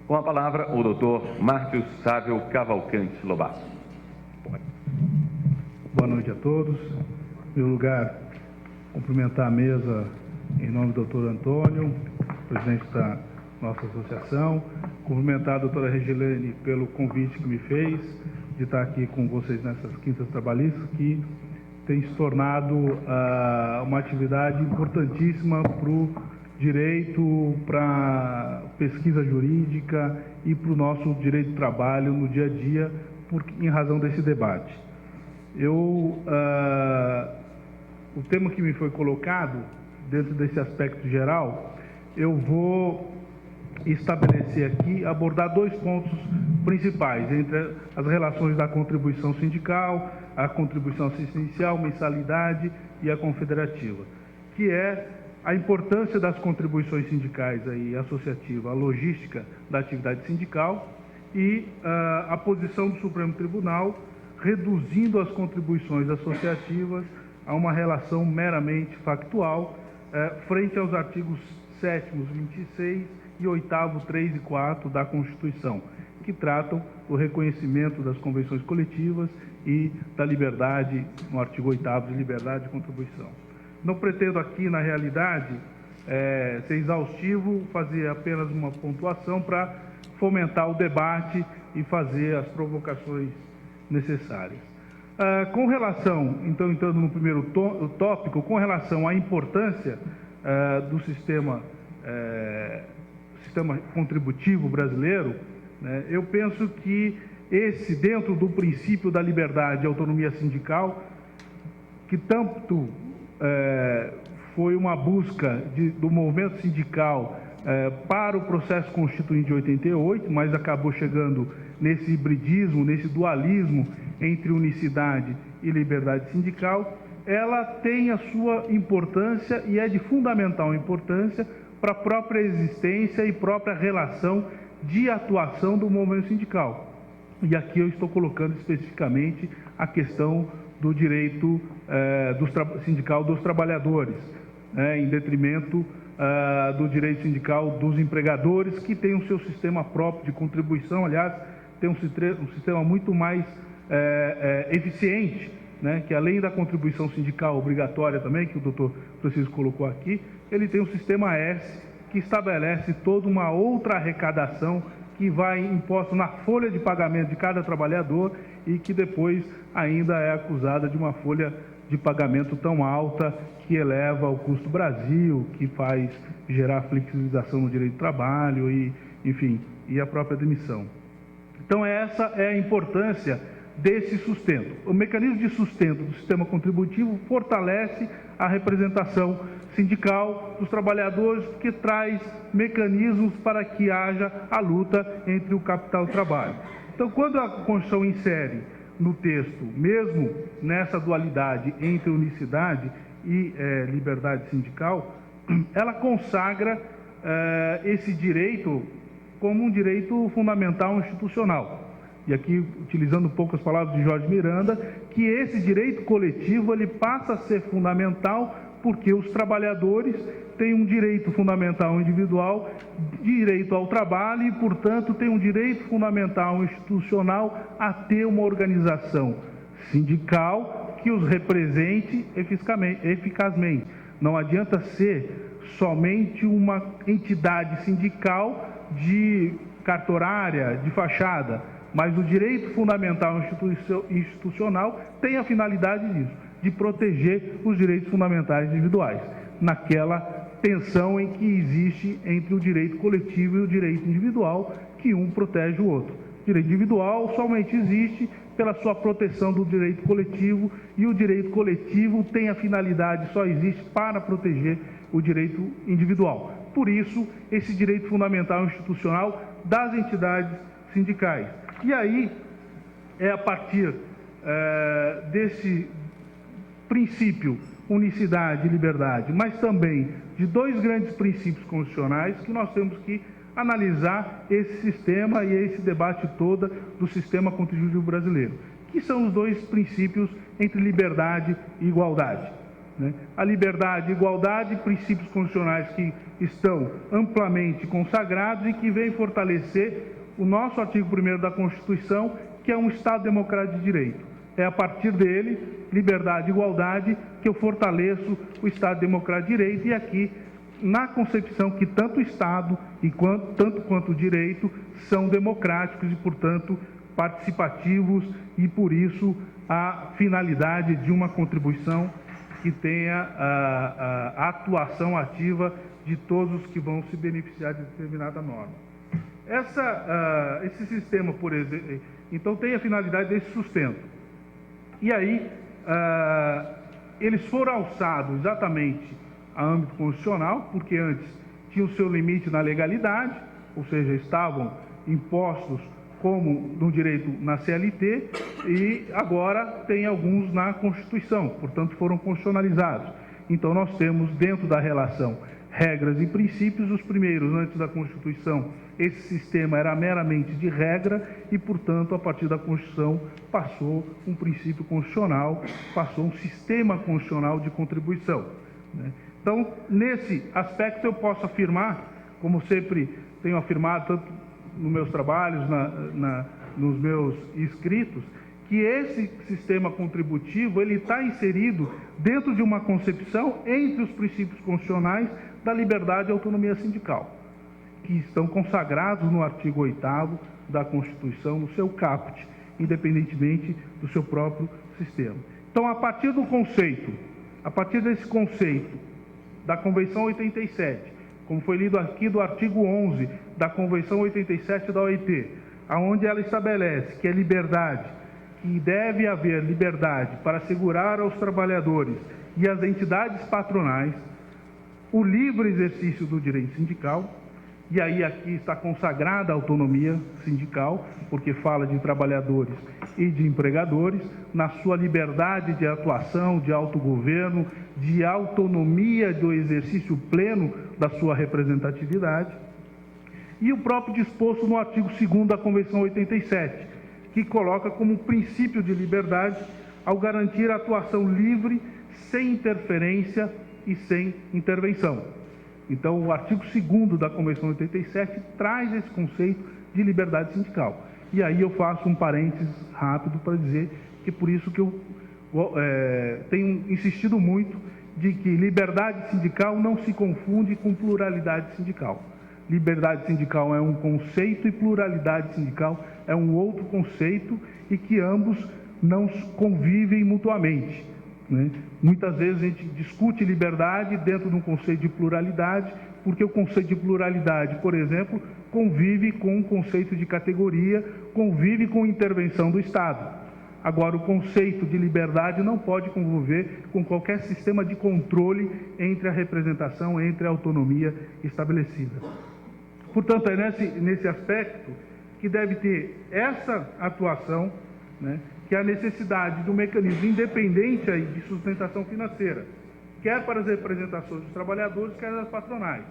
Com a palavra, o Dr. Márcio Sávio Cavalcante Lobato. Boa noite a todos. Em primeiro lugar, cumprimentar a mesa em nome do Dr. Antônio, presidente da nossa associação, cumprimentar a doutora Regilene pelo convite que me fez de estar aqui com vocês nessas quintas trabalhistas, que tem se tornado uma atividade importantíssima para o direito, para pesquisa jurídica e para o nosso direito do trabalho no dia a dia, em razão desse debate. O tema que me foi colocado, dentro desse aspecto geral, eu vou estabelecer aqui, abordar dois pontos principais, entre as relações da contribuição sindical, a contribuição assistencial, mensalidade e a confederativa, que é a importância das contribuições sindicais e associativas, a logística da atividade sindical e a posição do Supremo Tribunal reduzindo as contribuições associativas a uma relação meramente factual frente aos artigos 7º, 26 e 8º, 3 e 4 da Constituição, que tratam do reconhecimento das convenções coletivas e da liberdade, no artigo 8º, de liberdade de contribuição. Não pretendo aqui, na realidade, ser exaustivo, fazer apenas uma pontuação para fomentar o debate e fazer as provocações necessárias. Com relação, então, entrando no primeiro tópico, com relação à importância do sistema contributivo brasileiro, né, eu penso que dentro do princípio da liberdade e autonomia sindical, que tanto foi uma busca do movimento sindical para o processo constituinte de 88, mas acabou chegando nesse hibridismo, nesse dualismo entre unicidade e liberdade sindical, ela tem a sua importância e é de fundamental importância para a própria existência e própria relação de atuação do movimento sindical. E aqui eu estou colocando especificamente a questão do direito sindical dos trabalhadores, em detrimento do direito sindical dos empregadores, que tem o seu sistema próprio de contribuição, aliás, tem um sistema muito mais eficiente, né, que além da contribuição sindical obrigatória também, que o doutor Francisco colocou aqui, ele tem o sistema S, que estabelece toda uma outra arrecadação que vai imposta na folha de pagamento de cada trabalhador e que depois ainda é acusada de uma folha de pagamento tão alta que eleva o custo Brasil, que faz gerar flexibilização no direito do trabalho e, enfim, e a própria demissão. Então, essa é a importância desse sustento. O mecanismo de sustento do sistema contributivo fortalece a representação sindical dos trabalhadores, porque traz mecanismos para que haja a luta entre o capital e o trabalho. Então, quando a Constituição insere no texto, mesmo nessa dualidade entre unicidade e liberdade sindical, ela consagra esse direito como um direito fundamental institucional. E aqui, utilizando um pouco as palavras de Jorge Miranda, que esse direito coletivo ele passa a ser fundamental porque os trabalhadores têm um direito fundamental individual, direito ao trabalho e, portanto, têm um direito fundamental institucional a ter uma organização sindical que os represente eficazmente. Não adianta ser somente uma entidade sindical de cartorária, de fachada, mas o direito fundamental institucional tem a finalidade disso. de proteger os direitos fundamentais individuais, naquela tensão em que existe entre o direito coletivo e o direito individual, que um protege o outro. O direito individual somente existe pela sua proteção do direito coletivo, e o direito coletivo tem a finalidade, só existe para proteger o direito individual. Por isso, esse direito fundamental institucional das entidades sindicais. E aí, é a partir desse princípio, unicidade e liberdade, mas também de dois grandes princípios constitucionais, que nós temos que analisar esse sistema e esse debate todo do sistema contributivo brasileiro, que são os dois princípios entre liberdade e igualdade, né? A liberdade e igualdade, princípios constitucionais que estão amplamente consagrados e que vêm fortalecer o nosso artigo 1º da Constituição, que é um Estado democrático de direito. É a partir dele, liberdade e igualdade, que eu fortaleço o Estado democrático de direito, e aqui na concepção que tanto o Estado tanto quanto o direito são democráticos e, portanto, participativos, e por isso a finalidade de uma contribuição que tenha a atuação ativa de todos os que vão se beneficiar de determinada norma. Esse sistema, por exemplo, então tem a finalidade desse sustento. E aí, eles foram alçados exatamente a âmbito constitucional, porque antes tinham o seu limite na legalidade, ou seja, estavam impostos como no direito na CLT, e agora tem alguns na Constituição, portanto foram constitucionalizados. Então nós temos dentro da relação regras e princípios. Os primeiros, antes da Constituição, esse sistema era meramente de regra e, portanto, a partir da Constituição passou um princípio constitucional, passou um sistema constitucional de contribuição, né? Então, nesse aspecto, eu posso afirmar, como sempre tenho afirmado, tanto nos meus trabalhos, nos meus escritos, que esse sistema contributivo ele está inserido dentro de uma concepção entre os princípios constitucionais da liberdade e autonomia sindical, que estão consagrados no artigo 8º da Constituição, no seu caput, independentemente do seu próprio sistema. Então, a partir desse conceito da Convenção 87, como foi lido aqui do artigo 11 da Convenção 87 da OIT, aonde ela estabelece que a liberdade, que deve haver liberdade para assegurar aos trabalhadores e às entidades patronais o livre exercício do direito sindical, e aí aqui está consagrada a autonomia sindical, porque fala de trabalhadores e de empregadores, na sua liberdade de atuação, de autogoverno, de autonomia do exercício pleno da sua representatividade, e o próprio disposto no artigo 2º da Convenção 87, que coloca como princípio de liberdade ao garantir a atuação livre, sem interferência e sem intervenção. Então, o artigo 2º da Convenção 87 traz esse conceito de liberdade sindical. E aí eu faço um parênteses rápido para dizer que por isso que eu tenho insistido muito de que liberdade sindical não se confunde com pluralidade sindical. Liberdade sindical é um conceito e pluralidade sindical é um outro conceito, e que ambos não convivem mutuamente, né? Muitas vezes a gente discute liberdade dentro de um conceito de pluralidade, porque o conceito de pluralidade, por exemplo, convive com o conceito de categoria, convive com intervenção do Estado. Agora, o conceito de liberdade não pode conviver com qualquer sistema de controle entre a representação, entre a autonomia estabelecida. Portanto, é nesse aspecto que deve ter essa atuação, né, que é a necessidade de um mecanismo independente aí de sustentação financeira, quer para as representações dos trabalhadores, quer das patronais.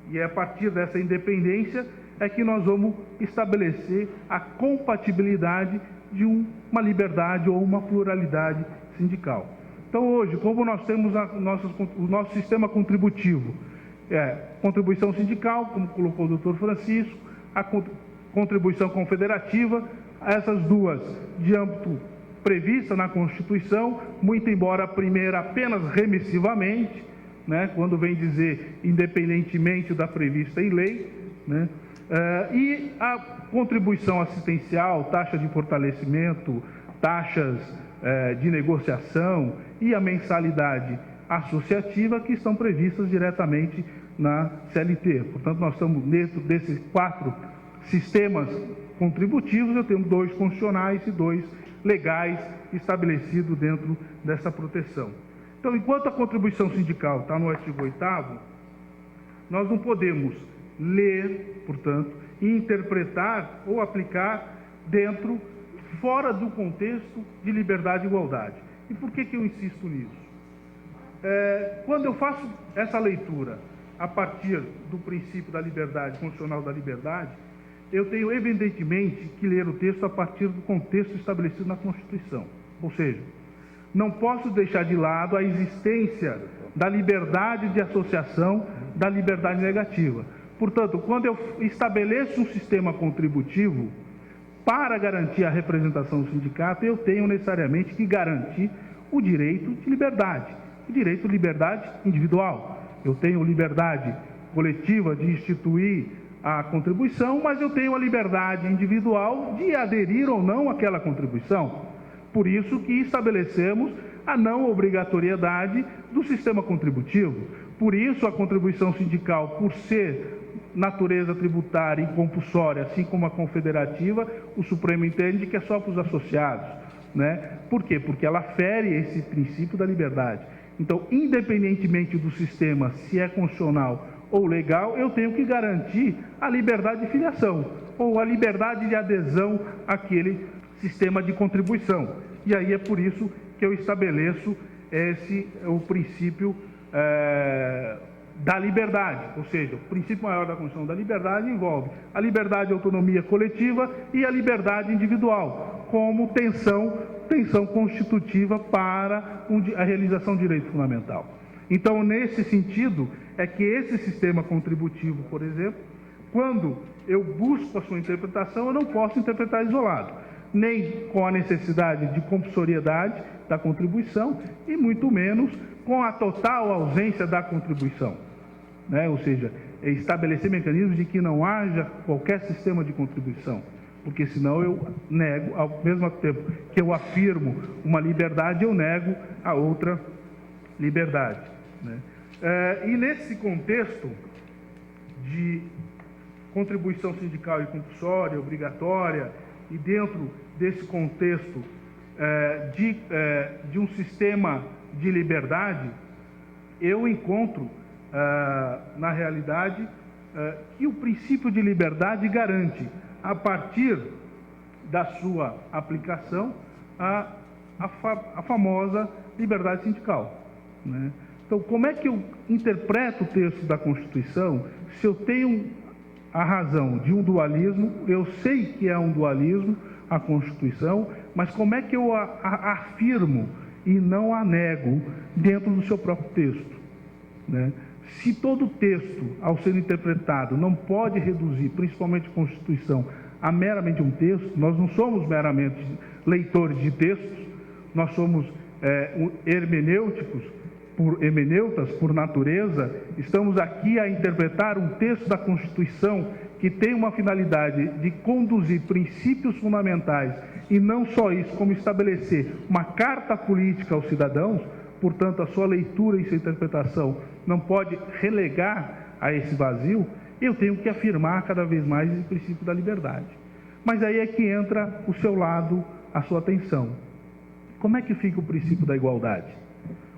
E é a partir dessa independência é que nós vamos estabelecer a compatibilidade de uma liberdade ou uma pluralidade sindical. Então, hoje, como nós temos o nosso sistema contributivo, contribuição sindical, como colocou o doutor Francisco, a contribuição confederativa, essas duas de âmbito prevista na Constituição, muito embora a primeira apenas remissivamente, né, quando vem dizer independentemente da prevista em lei, né, e a contribuição assistencial, taxa de fortalecimento, taxas de negociação e a mensalidade associativa, que estão previstas diretamente na CLT. Portanto, nós estamos dentro desses 4 sistemas contributivos, eu tenho 2 constitucionais e 2 legais estabelecidos dentro dessa proteção. Então, enquanto a contribuição sindical está no artigo 8º, nós não podemos ler, portanto, e interpretar ou aplicar fora do contexto de liberdade e igualdade. E por que eu insisto nisso? Quando eu faço essa leitura a partir do princípio da liberdade, constitucional da liberdade, eu tenho evidentemente que ler o texto a partir do contexto estabelecido na Constituição. Ou seja, não posso deixar de lado a existência da liberdade de associação, da liberdade negativa. Portanto, quando eu estabeleço um sistema contributivo para garantir a representação do sindicato, eu tenho necessariamente que garantir o direito de liberdade, o direito de liberdade individual. Eu tenho liberdade coletiva de instituir a contribuição, mas eu tenho a liberdade individual de aderir ou não àquela contribuição. Por isso que estabelecemos a não obrigatoriedade do sistema contributivo. Por isso a contribuição sindical, por ser natureza tributária e compulsória, assim como a confederativa, o Supremo entende que é só para os associados, né? Por quê? Porque ela fere esse princípio da liberdade. Então, independentemente do sistema, se é constitucional ou legal, eu tenho que garantir a liberdade de filiação ou a liberdade de adesão àquele sistema de contribuição. E aí é por isso que eu estabeleço o princípio da liberdade, ou seja, o princípio maior da Constituição da liberdade envolve a liberdade e autonomia coletiva e a liberdade individual, como tensão constitutiva para a realização de direito fundamental. Então, nesse sentido, é que esse sistema contributivo, por exemplo, quando eu busco a sua interpretação, eu não posso interpretar isolado, nem com a necessidade de compulsoriedade da contribuição e muito menos com a total ausência da contribuição, né? Ou seja, estabelecer mecanismos de que não haja qualquer sistema de contribuição, porque senão eu nego, ao mesmo tempo que eu afirmo uma liberdade, eu nego a outra liberdade, né? E nesse contexto de contribuição sindical e compulsória, obrigatória, e dentro desse contexto de um sistema de liberdade, eu encontro, na realidade, que o princípio de liberdade garante, a partir da sua aplicação, a famosa liberdade sindical, né? Então, como é que eu interpreto o texto da Constituição se eu tenho a razão de um dualismo? Eu sei que é um dualismo a Constituição, mas como é que eu afirmo e não a nego dentro do seu próprio texto, né? Se todo texto, ao ser interpretado, não pode reduzir, principalmente a Constituição, a meramente um texto, nós não somos meramente leitores de textos, nós somos hermeneutas por natureza, estamos aqui a interpretar um texto da Constituição que tem uma finalidade de conduzir princípios fundamentais e não só isso, como estabelecer uma carta política aos cidadãos. Portanto, a sua leitura e sua interpretação não pode relegar a esse vazio. Eu tenho que afirmar cada vez mais esse princípio da liberdade. Mas aí é que entra o seu lado, a sua atenção. Como é que fica o princípio da igualdade?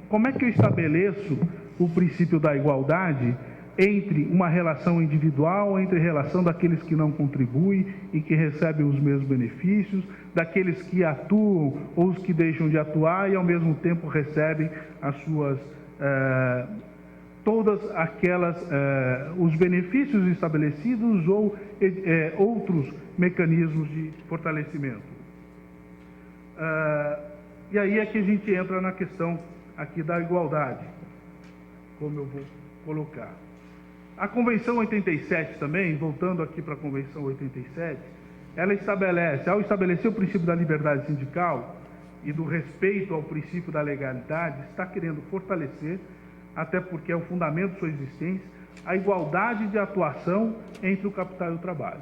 Como é que eu estabeleço o princípio da igualdade entre uma relação individual, entre a relação daqueles que não contribuem e que recebem os mesmos benefícios, daqueles que atuam ou os que deixam de atuar e ao mesmo tempo recebem as suas todas aquelas os benefícios estabelecidos ou outros mecanismos de fortalecimento. E aí é que a gente entra na questão aqui da igualdade, como eu vou colocar. A Convenção 87 também, voltando aqui para a Convenção 87, ela estabelece, ao estabelecer o princípio da liberdade sindical e do respeito ao princípio da legalidade, está querendo fortalecer, até porque é o fundamento de sua existência, a igualdade de atuação entre o capital e o trabalho.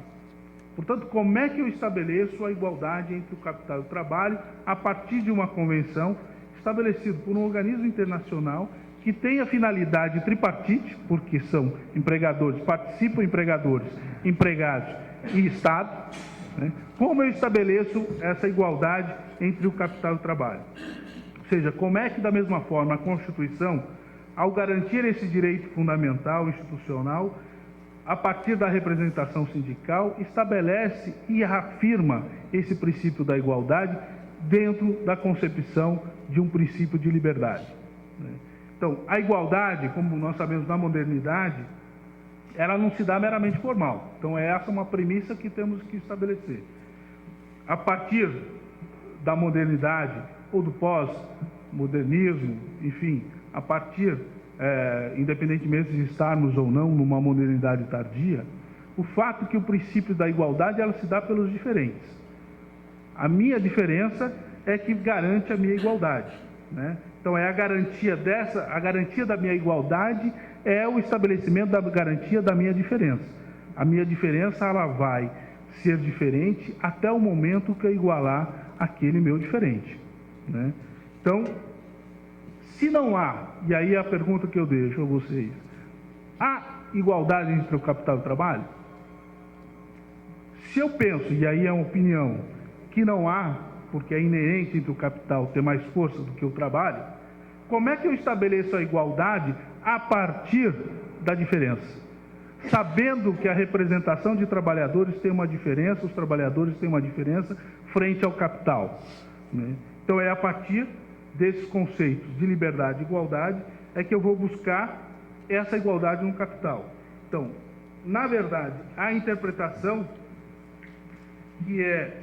Portanto, como é que eu estabeleço a igualdade entre o capital e o trabalho a partir de uma convenção estabelecido por um organismo internacional que tenha finalidade tripartite, porque são empregadores, participam empregadores, empregados e Estado, né? Como eu estabeleço essa igualdade entre o capital e o trabalho? Ou seja, como é que, da mesma forma, a Constituição, ao garantir esse direito fundamental, institucional, a partir da representação sindical, estabelece e afirma esse princípio da igualdade dentro da concepção de um princípio de liberdade, né? Então, a igualdade, como nós sabemos na modernidade, ela não se dá meramente formal. Então, essa é uma premissa que temos que estabelecer. A partir da modernidade ou do pós-modernismo, enfim, a partir, independentemente de estarmos ou não numa modernidade tardia, o fato que o princípio da igualdade ela se dá pelos diferentes. A minha diferença é que garante a minha igualdade, né? Então, a garantia da minha igualdade é o estabelecimento da garantia da minha diferença. A minha diferença ela vai ser diferente até o momento que eu igualar aquele meu diferente, né? Então, se não há, e aí é a pergunta que eu deixo a vocês, há igualdade entre o capital e o trabalho? Se eu penso, e aí é uma opinião, que não há, porque é inerente entre o capital ter mais força do que o trabalho, como é que eu estabeleço a igualdade a partir da diferença? Sabendo que a representação de trabalhadores tem uma diferença, os trabalhadores têm uma diferença frente ao capital, né? Então, é a partir desses conceitos de liberdade e igualdade é que eu vou buscar essa igualdade no capital. Então, na verdade, a interpretação que é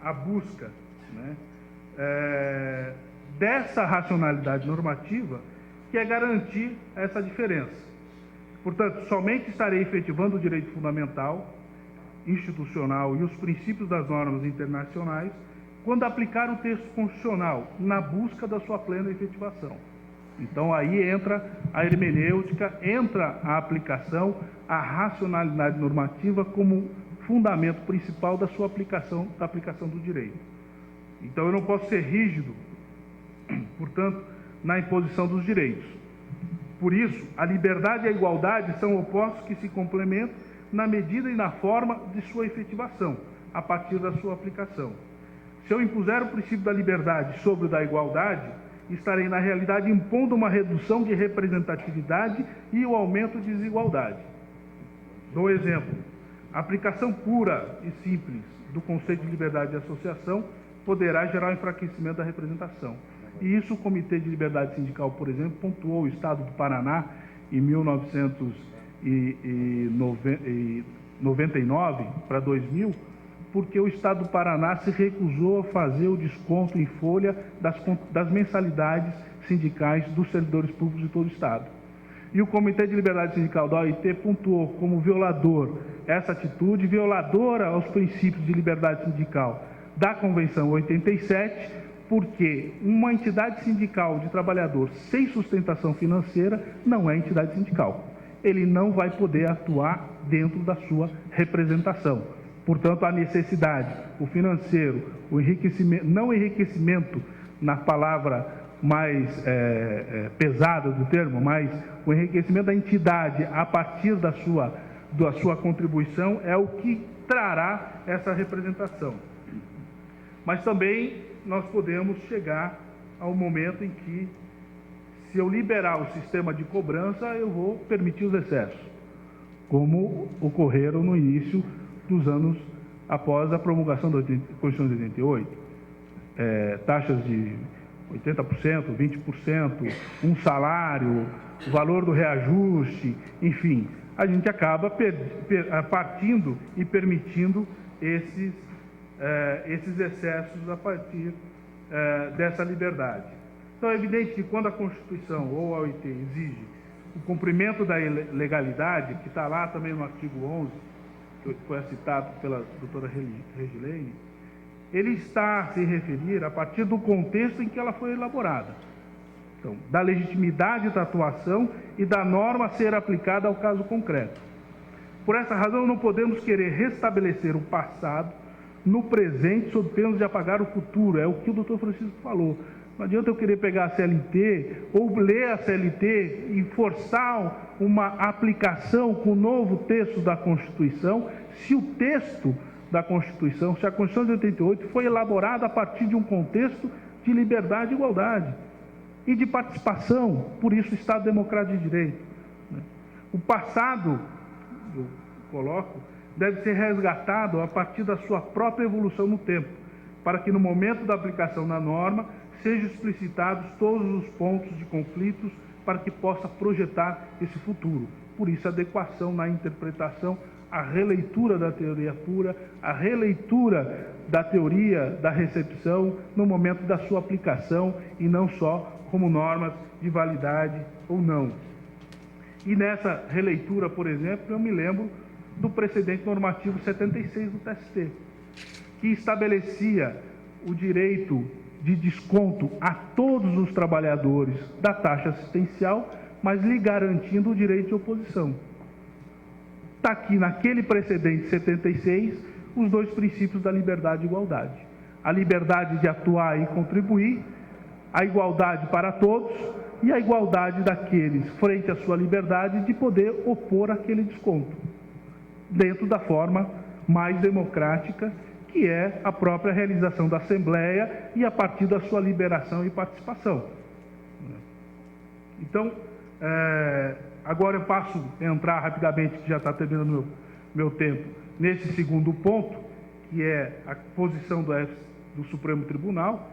a busca, né, dessa racionalidade normativa que é garantir essa diferença. Portanto, somente estarei efetivando o direito fundamental, institucional e os princípios das normas internacionais quando aplicar o texto constitucional na busca da sua plena efetivação. Então, aí entra a hermenêutica, entra a aplicação, a racionalidade normativa como fundamento principal da sua aplicação, da aplicação do direito. Então, eu não posso ser rígido, portanto, na imposição dos direitos. Por isso, a liberdade e a igualdade são opostos que se complementam na medida e na forma de sua efetivação, a partir da sua aplicação. Se eu impuser o princípio da liberdade sobre o da igualdade, estarei, na realidade, impondo uma redução de representatividade e o aumento de desigualdade. Dou exemplo. A aplicação pura e simples do conceito de liberdade de associação poderá gerar o enfraquecimento da representação. E isso o Comitê de Liberdade Sindical, por exemplo, pontuou o Estado do Paraná em 1999 para 2000, porque o Estado do Paraná se recusou a fazer o desconto em folha das mensalidades sindicais dos servidores públicos de todo o Estado. E o Comitê de Liberdade Sindical da OIT pontuou como violador essa atitude, violadora aos princípios de liberdade sindical da Convenção 87, porque uma entidade sindical de trabalhador sem sustentação financeira não é entidade sindical. Ele não vai poder atuar dentro da sua representação. Portanto, a necessidade, o financeiro, o enriquecimento, não enriquecimento na palavra mais pesada do termo, mas o enriquecimento da entidade a partir da sua contribuição é o que trará essa representação. Mas também nós podemos chegar ao momento em que, se eu liberar o sistema de cobrança, eu vou permitir os excessos, como ocorreram no início dos anos após a promulgação da Constituição de 88. Taxas de 80%, 20%, um salário, o valor do reajuste, enfim, a gente acaba partindo e permitindo esses excessos a partir dessa liberdade. Então, é evidente que quando a Constituição ou a OIT exige o cumprimento da legalidade, que está lá também no artigo 11, que foi citado pela doutora Regilene, ele está a se referir a partir do contexto em que ela foi elaborada. Então, da legitimidade da atuação e da norma a ser aplicada ao caso concreto. Por essa razão, não podemos querer restabelecer o passado no presente sob pena de apagar o futuro. É o que o doutor Francisco falou. Não adianta eu querer pegar a CLT ou ler a CLT e forçar uma aplicação com o novo texto da Constituição, se o texto da Constituição, se a Constituição de 88 foi elaborada a partir de um contexto de liberdade e igualdade e de participação, por isso o Estado Democrático de Direito. O passado, eu coloco, deve ser resgatado a partir da sua própria evolução no tempo, para que no momento da aplicação da norma sejam explicitados todos os pontos de conflitos para que possa projetar esse futuro. Por isso, a adequação na interpretação, a releitura da teoria pura, a releitura da teoria da recepção no momento da sua aplicação e não só como normas de validade ou não. E nessa releitura, por exemplo, eu me lembro do precedente normativo 76 do TST, que estabelecia o direito de desconto a todos os trabalhadores da taxa assistencial, mas lhe garantindo o direito de oposição. Está aqui naquele precedente 76 os dois princípios da liberdade e igualdade. A liberdade de atuar e contribuir, a igualdade para todos e a igualdade daqueles, frente à sua liberdade, de poder opor aquele desconto, dentro da forma mais democrática, que é a própria realização da Assembleia e a partir da sua liberação e participação. Então, agora eu passo a entrar rapidamente, que já está terminando meu tempo, nesse segundo ponto, que é a posição do Supremo Tribunal,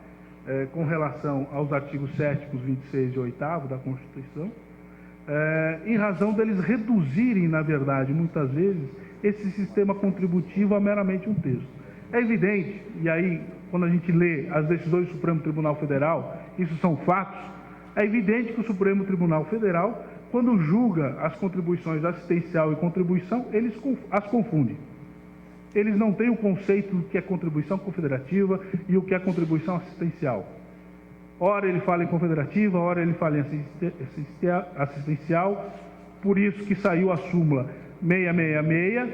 com relação aos artigos 7º, 26 e 8º da Constituição, em razão deles reduzirem, na verdade, muitas vezes, esse sistema contributivo a meramente um texto. É evidente, e aí, quando a gente lê as decisões do Supremo Tribunal Federal, isso são fatos, é evidente que o Supremo Tribunal Federal, quando julga as contribuições assistencial e contribuição, eles as confundem. Eles não têm o conceito do que é contribuição confederativa e o que é contribuição assistencial. Ora ele fala em confederativa, ora ele fala em assistencial, por isso que saiu a súmula 666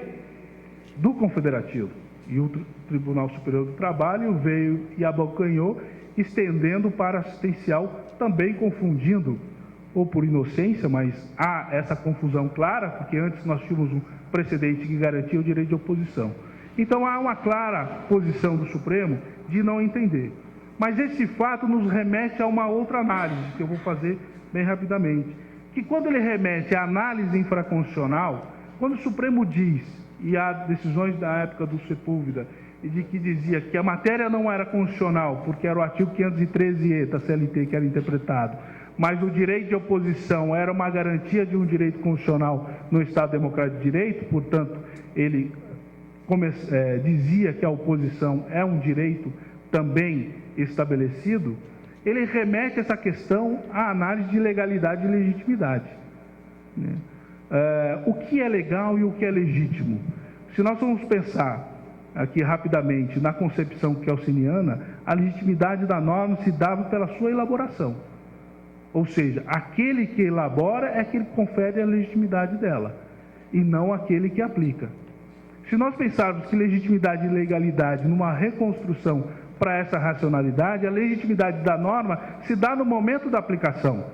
do confederativo. E o Tribunal Superior do Trabalho veio e abocanhou, estendendo para assistencial, também confundindo, ou por inocência, mas há essa confusão clara, porque antes nós tínhamos um precedente que garantia o direito de oposição. Então há uma clara posição do Supremo de não entender. Mas esse fato nos remete a uma outra análise, que eu vou fazer bem rapidamente, que quando ele remete à análise infraconstitucional, quando o Supremo diz, e há decisões da época do Sepúlveda, de que dizia que a matéria não era constitucional, porque era o artigo 513-E da CLT que era interpretado, mas o direito de oposição era uma garantia de um direito constitucional no Estado Democrático de Direito, portanto, ele dizia que a oposição é um direito também estabelecido, ele remete essa questão à análise de legalidade e legitimidade. O que é legal e o que é legítimo? Se nós vamos pensar aqui rapidamente na concepção kelseniana, a legitimidade da norma se dava pela sua elaboração. Ou seja, aquele que elabora é aquele que confere a legitimidade dela, e não aquele que aplica. Se nós pensarmos que legitimidade e legalidade numa reconstrução para essa racionalidade, a legitimidade da norma se dá no momento da aplicação.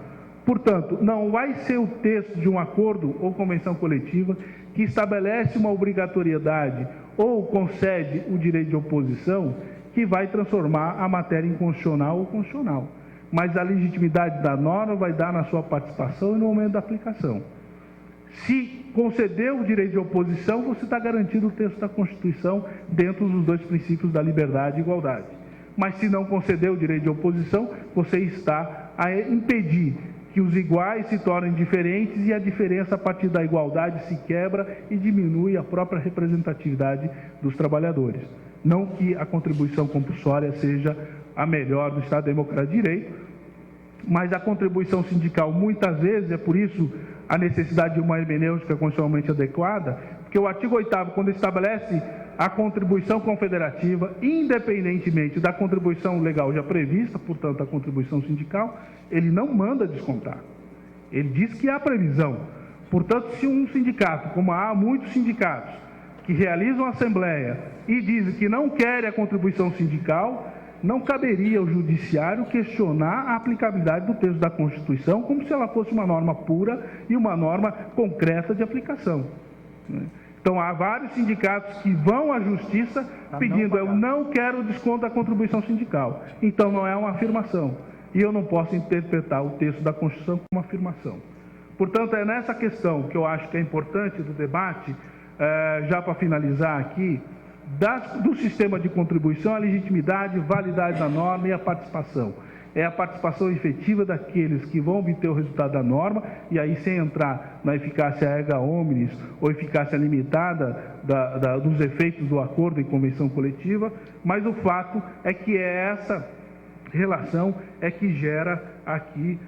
Portanto, não vai ser o texto de um acordo ou convenção coletiva que estabelece uma obrigatoriedade ou concede o direito de oposição que vai transformar a matéria em constitucional ou constitucional. Mas a legitimidade da norma vai dar na sua participação e no momento da aplicação. Se conceder o direito de oposição, você está garantindo o texto da Constituição dentro dos dois princípios da liberdade e igualdade. Mas se não conceder o direito de oposição, você está a impedir que os iguais se tornem diferentes e a diferença a partir da igualdade se quebra e diminui a própria representatividade dos trabalhadores. Não que a contribuição compulsória seja a melhor do Estado Democrático de Direito, mas a contribuição sindical muitas vezes, é por isso a necessidade de uma hermenêutica constitucionalmente adequada, porque o artigo 8º, quando estabelece a contribuição confederativa, independentemente da contribuição legal já prevista, portanto a contribuição sindical, ele não manda descontar. Ele diz que há previsão. Portanto, se um sindicato, como há muitos sindicatos, que realizam a assembleia e dizem que não querem a contribuição sindical, não caberia ao Judiciário questionar a aplicabilidade do texto da Constituição como se ela fosse uma norma pura e uma norma concreta de aplicação. Então, há vários sindicatos que vão à Justiça pedindo, eu não quero desconto da contribuição sindical. Então, não é uma afirmação. E eu não posso interpretar o texto da Constituição como uma afirmação. Portanto, é nessa questão que eu acho que é importante do debate, já para finalizar aqui, do sistema de contribuição, a legitimidade, validade da norma e a participação. É a participação efetiva daqueles que vão obter o resultado da norma, e aí sem entrar na eficácia erga omnes ou eficácia limitada dos efeitos do acordo e convenção coletiva, mas o fato é que é essa relação é que gera aqui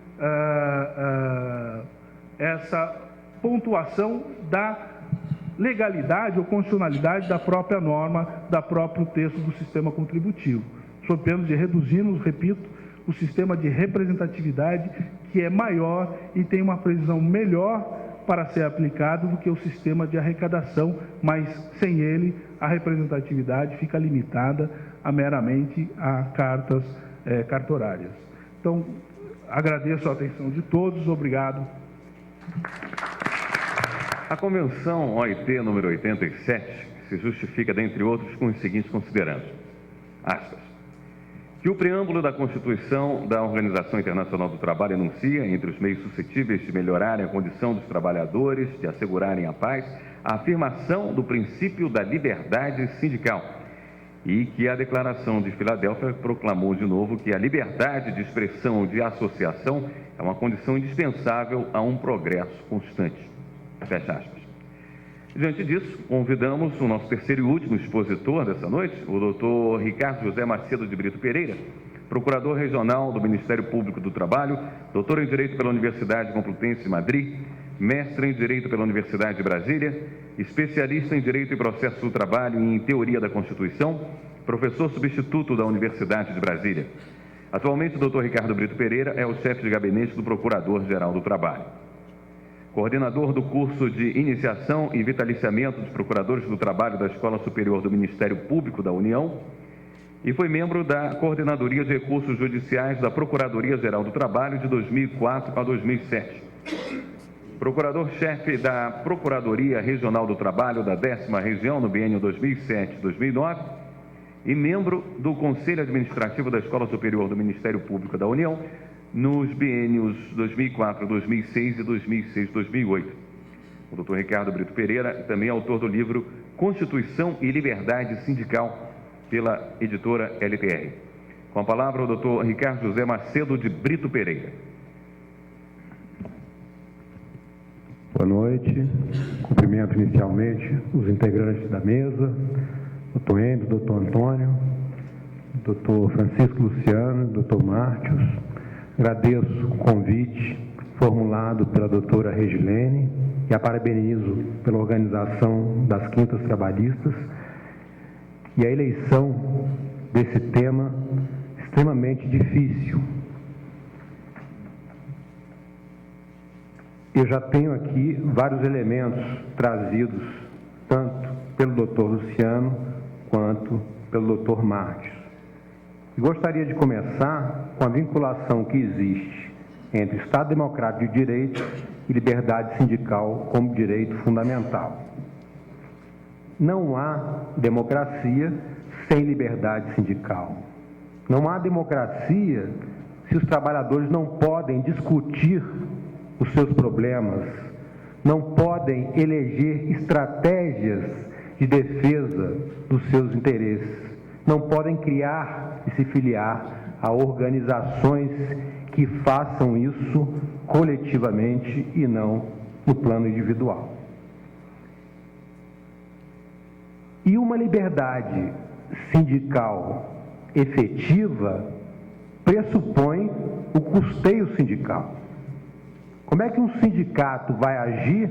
essa pontuação da legalidade ou constitucionalidade da própria norma, da próprio texto do sistema contributivo, sob pena de reduzirmos, repito, o sistema de representatividade, que é maior e tem uma previsão melhor para ser aplicado do que o sistema de arrecadação, mas sem ele a representatividade fica limitada meramente a cartas cartorárias. Então, agradeço a atenção de todos, obrigado. A Convenção OIT número 87 se justifica, dentre outros, com os seguintes considerandos. Aspas. Que o preâmbulo da Constituição da Organização Internacional do Trabalho enuncia, entre os meios suscetíveis de melhorarem a condição dos trabalhadores, de assegurarem a paz, a afirmação do princípio da liberdade sindical, e que a Declaração de Filadélfia proclamou de novo que a liberdade de expressão e de associação é uma condição indispensável a um progresso constante. Fecha aspas. Diante disso, convidamos o nosso terceiro e último expositor dessa noite, o doutor Ricardo José Macedo de Brito Pereira, procurador regional do Ministério Público do Trabalho, doutor em Direito pela Universidade Complutense de Madrid, mestre em Direito pela Universidade de Brasília, especialista em Direito e Processo do Trabalho e em Teoria da Constituição, professor substituto da Universidade de Brasília. Atualmente, o doutor Ricardo Brito Pereira é o chefe de gabinete do Procurador-Geral do Trabalho. Coordenador do curso de Iniciação e Vitaliciamento dos Procuradores do Trabalho da Escola Superior do Ministério Público da União e foi membro da Coordenadoria de Recursos Judiciais da Procuradoria-Geral do Trabalho de 2004 a 2007. Procurador-chefe da Procuradoria Regional do Trabalho da 10ª Região no biênio 2007-2009 e membro do Conselho Administrativo da Escola Superior do Ministério Público da União nos biênios 2004-2006 e 2006-2008. O doutor Ricardo Brito Pereira também é autor do livro Constituição e Liberdade Sindical, pela editora LTR. Com a palavra, o doutor Ricardo José Macedo de Brito Pereira. Boa noite. Cumprimento inicialmente os integrantes da mesa, doutor Enzo, doutor Antônio, doutor Francisco Luciano, doutor Mártios. Agradeço o convite formulado pela doutora Regilene e a parabenizo pela organização das quintas trabalhistas e a eleição desse tema extremamente difícil. Eu já tenho aqui vários elementos trazidos tanto pelo doutor Luciano quanto pelo doutor Mártios. Gostaria de começar com a vinculação que existe entre Estado Democrático de Direito e liberdade sindical como direito fundamental. Não há democracia sem liberdade sindical. Não há democracia se os trabalhadores não podem discutir os seus problemas, não podem eleger estratégias de defesa dos seus interesses, não podem criar e se filiar a organizações que façam isso coletivamente e não no plano individual. E uma liberdade sindical efetiva pressupõe o custeio sindical. Como é que um sindicato vai agir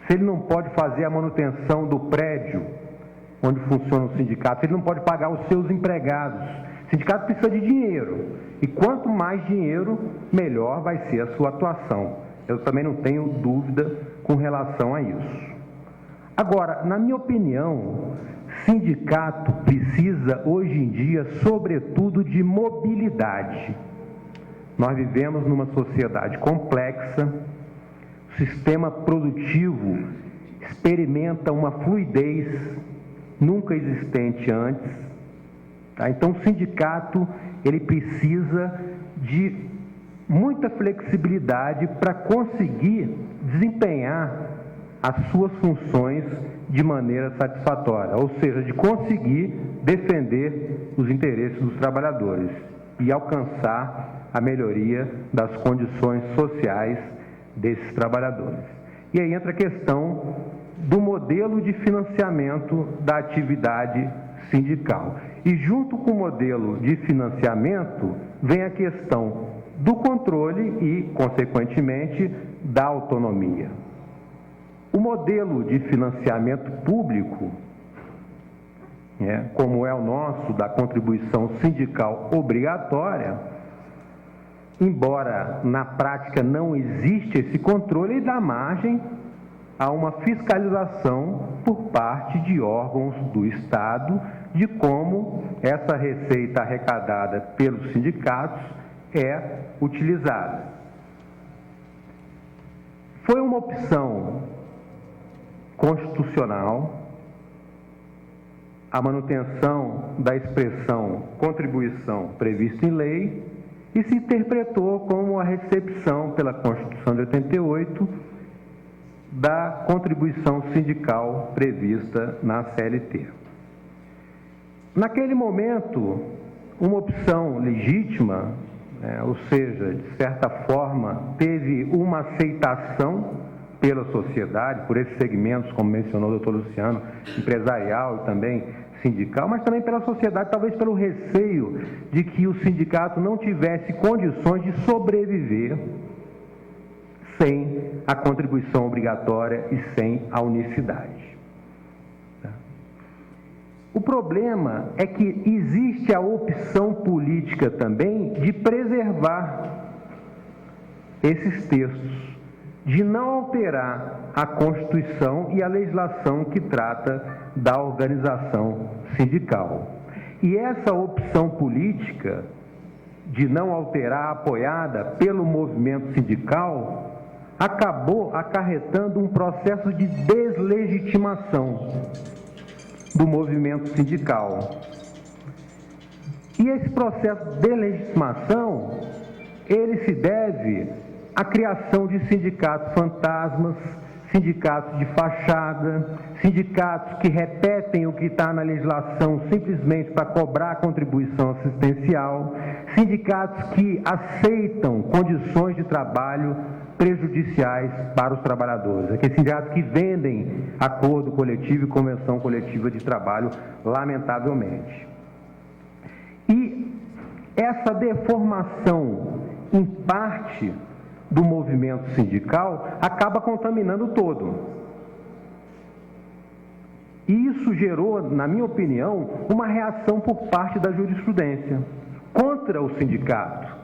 se ele não pode fazer a manutenção do prédio onde funciona o sindicato, se ele não pode pagar os seus empregados? O sindicato precisa de dinheiro, e quanto mais dinheiro, melhor vai ser a sua atuação. Eu também não tenho dúvida com relação a isso. Agora, na minha opinião, sindicato precisa, hoje em dia, sobretudo, de mobilidade. Nós vivemos numa sociedade complexa, o sistema produtivo experimenta uma fluidez nunca existente antes. Tá? Então, o sindicato ele precisa de muita flexibilidade para conseguir desempenhar as suas funções de maneira satisfatória, ou seja, de conseguir defender os interesses dos trabalhadores e alcançar a melhoria das condições sociais desses trabalhadores. E aí entra a questão do modelo de financiamento da atividade sindical. E junto com o modelo de financiamento vem a questão do controle e, consequentemente, da autonomia. O modelo de financiamento público, como é o nosso, da contribuição sindical obrigatória, embora na prática não existe esse controle, ele dá margem a uma fiscalização por parte de órgãos do Estado de como essa receita arrecadada pelos sindicatos é utilizada. Foi uma opção constitucional a manutenção da expressão contribuição prevista em lei e se interpretou como a recepção pela Constituição de 88 da contribuição sindical prevista na CLT. Naquele momento, uma opção legítima, ou seja, de certa forma, teve uma aceitação pela sociedade, por esses segmentos, como mencionou o doutor Luciano, empresarial e também sindical, mas também pela sociedade, talvez pelo receio de que o sindicato não tivesse condições de sobreviver sem a contribuição obrigatória e sem a unicidade. O problema é que existe a opção política também de preservar esses textos, de não alterar a Constituição e a legislação que trata da organização sindical. E essa opção política de não alterar, apoiada pelo movimento sindical, acabou acarretando um processo de deslegitimação do movimento sindical. E esse processo de deslegitimação, ele se deve à criação de sindicatos fantasmas, sindicatos de fachada, sindicatos que repetem o que está na legislação simplesmente para cobrar contribuição assistencial, sindicatos que aceitam condições de trabalho prejudiciais para os trabalhadores, aqueles sindicatos que vendem acordo coletivo e convenção coletiva de trabalho, lamentavelmente. E essa deformação, em parte, do movimento sindical, acaba contaminando o todo. E isso gerou, na minha opinião, uma reação por parte da jurisprudência contra o sindicato.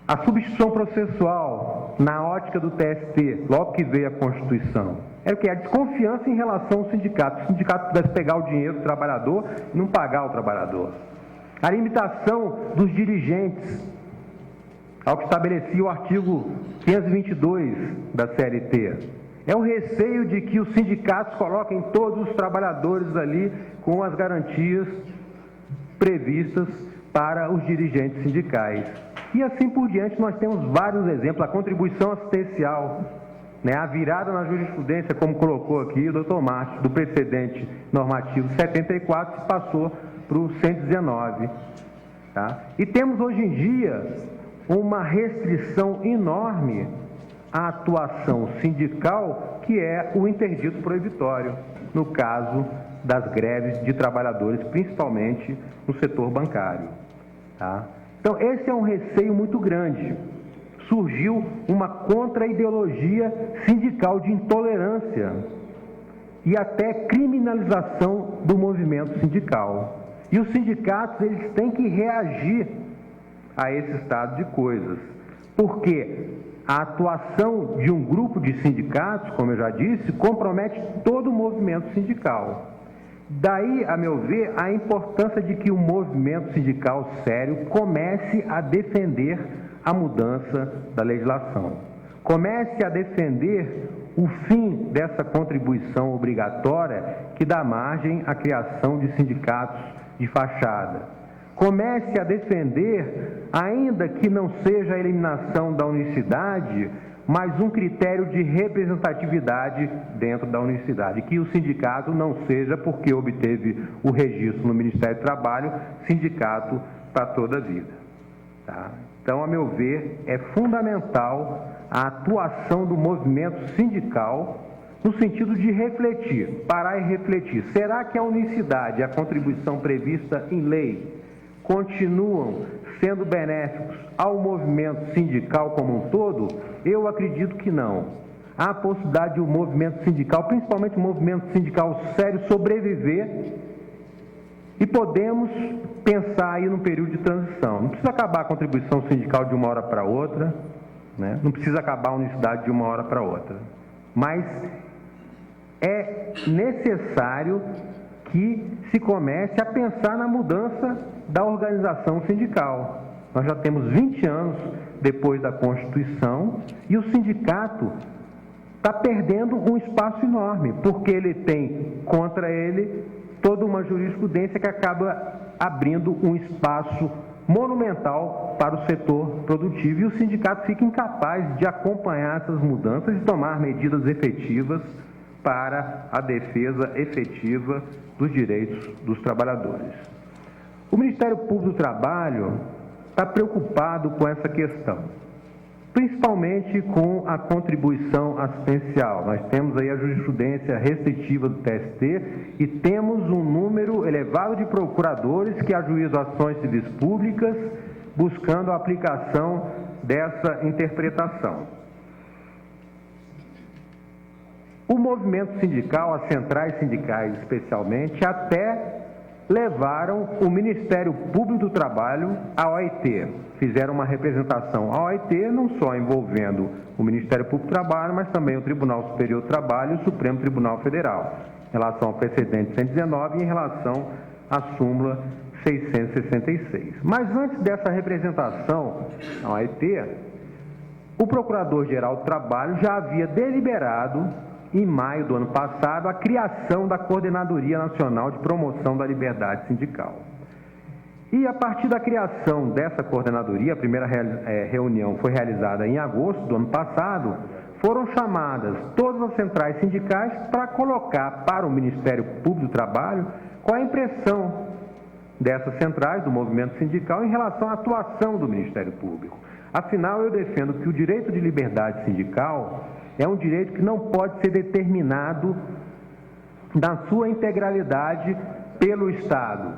A substituição processual, na ótica do TST, logo que veio a Constituição, era o que? A desconfiança em relação ao sindicato. Se o sindicato pudesse pegar o dinheiro do trabalhador e não pagar o trabalhador. A limitação dos dirigentes, ao que estabelecia o artigo 522 da CLT. É o receio de que os sindicatos coloquem todos os trabalhadores ali com as garantias previstas para os dirigentes sindicais. E assim por diante, nós temos vários exemplos. A contribuição assistencial, a virada na jurisprudência, como colocou aqui o doutor Márcio, do precedente normativo 74, se passou para o 119. Tá? E temos hoje em dia uma restrição enorme à atuação sindical, que é o interdito proibitório, no caso das greves de trabalhadores, principalmente no setor bancário. Tá? Então, esse é um receio muito grande. Surgiu uma contra-ideologia sindical de intolerância e até criminalização do movimento sindical. E os sindicatos, eles têm que reagir a esse estado de coisas, porque a atuação de um grupo de sindicatos, como eu já disse, compromete todo o movimento sindical. Daí, a meu ver, a importância de que o movimento sindical sério comece a defender a mudança da legislação. Comece a defender o fim dessa contribuição obrigatória que dá margem à criação de sindicatos de fachada. Comece a defender, ainda que não seja a eliminação da unicidade, mas um critério de representatividade dentro da unicidade, que o sindicato não seja, porque obteve o registro no Ministério do Trabalho, sindicato para toda a vida. Tá? Então, a meu ver, é fundamental a atuação do movimento sindical no sentido de refletir, parar e refletir. Será que a unicidade e a contribuição prevista em lei continuam sendo benéficos ao movimento sindical como um todo? Eu acredito que não. Há a possibilidade de o movimento sindical, principalmente o movimento sindical sério, sobreviver, e podemos pensar aí num período de transição. Não precisa acabar a contribuição sindical de uma hora para outra, né? Não precisa acabar a unicidade de uma hora para outra, mas é necessário que se comece a pensar na mudança da organização sindical. Nós já temos 20 anos depois da Constituição e o sindicato está perdendo um espaço enorme, porque ele tem contra ele toda uma jurisprudência que acaba abrindo um espaço monumental para o setor produtivo, e o sindicato fica incapaz de acompanhar essas mudanças e tomar medidas efetivas para a defesa efetiva dos direitos dos trabalhadores. O Ministério Público do Trabalho está preocupado com essa questão, principalmente com a contribuição assistencial. Nós temos aí a jurisprudência restritiva do TST e temos um número elevado de procuradores que ajuizam ações civis públicas buscando a aplicação dessa interpretação. O movimento sindical, as centrais sindicais especialmente, até levaram o Ministério Público do Trabalho à OIT. Fizeram uma representação à OIT, não só envolvendo o Ministério Público do Trabalho, mas também o Tribunal Superior do Trabalho e o Supremo Tribunal Federal, em relação ao precedente 119 e em relação à súmula 666. Mas antes dessa representação à OIT, o Procurador-Geral do Trabalho já havia deliberado, em maio do ano passado, a criação da Coordenadoria Nacional de Promoção da Liberdade Sindical. E a partir da criação dessa coordenadoria, a primeira reunião foi realizada em agosto do ano passado, foram chamadas todas as centrais sindicais para colocar para o Ministério Público do Trabalho qual a impressão dessas centrais, do movimento sindical, em relação à atuação do Ministério Público. Afinal, eu defendo que o direito de liberdade sindical é um direito que não pode ser determinado na sua integralidade pelo Estado,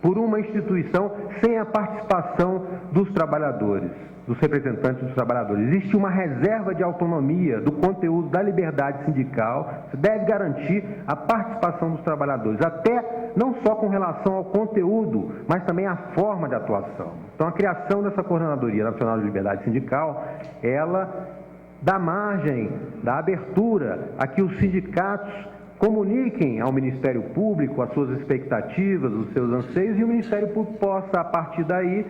por uma instituição, sem a participação dos trabalhadores, dos representantes dos trabalhadores. Existe uma reserva de autonomia do conteúdo da liberdade sindical, que deve garantir a participação dos trabalhadores, até não só com relação ao conteúdo, mas também à forma de atuação. Então, a criação dessa Coordenadoria Nacional de Liberdade Sindical, ela dá margem, dá abertura a que os sindicatos comuniquem ao Ministério Público as suas expectativas, os seus anseios, e o Ministério Público possa, a partir daí,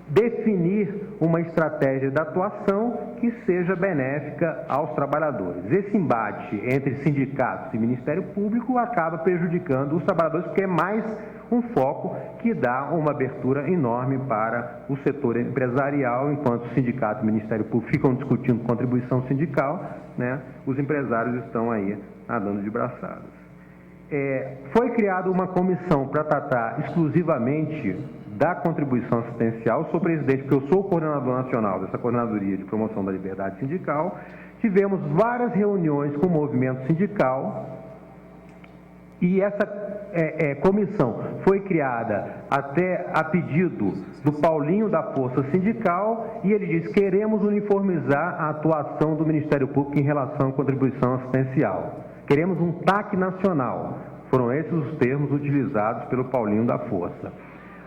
definir uma estratégia de atuação que seja benéfica aos trabalhadores. Esse embate entre sindicatos e Ministério Público acaba prejudicando os trabalhadores, porque é mais um foco que dá uma abertura enorme para o setor empresarial. Enquanto o sindicato e o Ministério Público ficam discutindo contribuição sindical, né, os empresários estão aí nadando de braçadas. Foi criada uma comissão para tratar exclusivamente da contribuição assistencial. Eu sou presidente, porque eu sou o coordenador nacional dessa Coordenadoria de Promoção da Liberdade Sindical. Tivemos várias reuniões com o movimento sindical e essa comissão foi criada até a pedido do Paulinho da Força Sindical, e ele diz: queremos uniformizar a atuação do Ministério Público em relação à contribuição assistencial. Queremos um TAC nacional. Foram esses os termos utilizados pelo Paulinho da Força.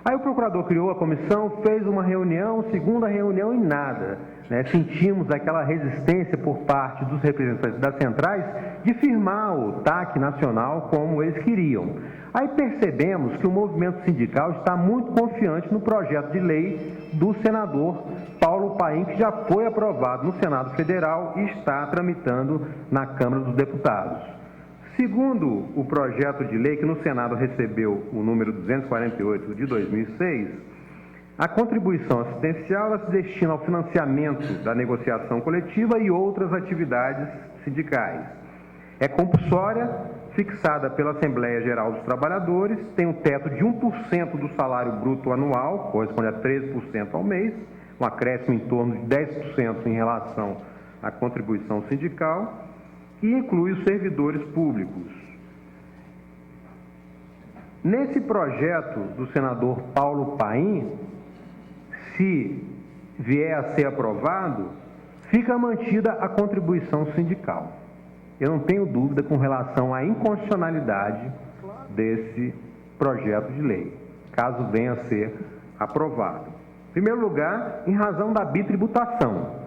Aí o procurador criou a comissão, fez uma reunião, segunda reunião e nada. Né? Sentimos aquela resistência por parte dos representantes das centrais de firmar o TAC nacional como eles queriam. Aí percebemos que o movimento sindical está muito confiante no projeto de lei do senador Paulo Paim, que já foi aprovado no Senado Federal e está tramitando na Câmara dos Deputados. Segundo o projeto de lei, que no Senado recebeu o número 248 de 2006, a contribuição assistencial ela se destina ao financiamento da negociação coletiva e outras atividades sindicais. É compulsória, fixada pela Assembleia Geral dos Trabalhadores, tem um teto de 1% do salário bruto anual, corresponde a 13% ao mês, um acréscimo em torno de 10% em relação à contribuição sindical, e inclui os servidores públicos. Nesse projeto do senador Paulo Paim, se vier a ser aprovado, fica mantida a contribuição sindical. Eu não tenho dúvida com relação à inconstitucionalidade desse projeto de lei, caso venha a ser aprovado. Em primeiro lugar, em razão da bitributação.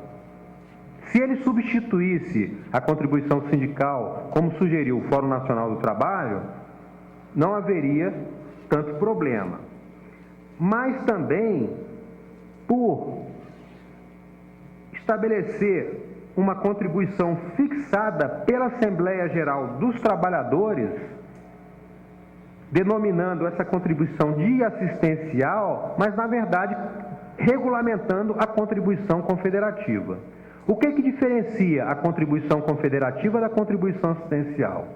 Se ele substituísse a contribuição sindical, como sugeriu o Fórum Nacional do Trabalho, não haveria tanto problema. Mas também, por estabelecer uma contribuição fixada pela Assembleia Geral dos Trabalhadores, denominando essa contribuição de assistencial, mas, na verdade, regulamentando a contribuição confederativa. O que diferencia a contribuição confederativa da contribuição assistencial?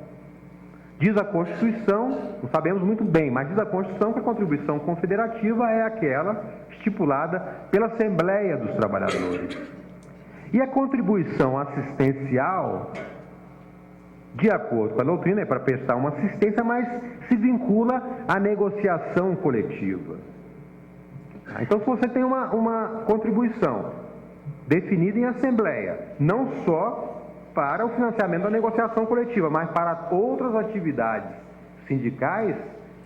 Diz a Constituição, não sabemos muito bem, mas diz a Constituição que a contribuição confederativa é aquela estipulada pela Assembleia dos Trabalhadores. E a contribuição assistencial, de acordo com a doutrina, é para prestar uma assistência, mas se vincula à negociação coletiva. Então, se você tem uma contribuição definida em Assembleia, não só para o financiamento da negociação coletiva, mas para outras atividades sindicais,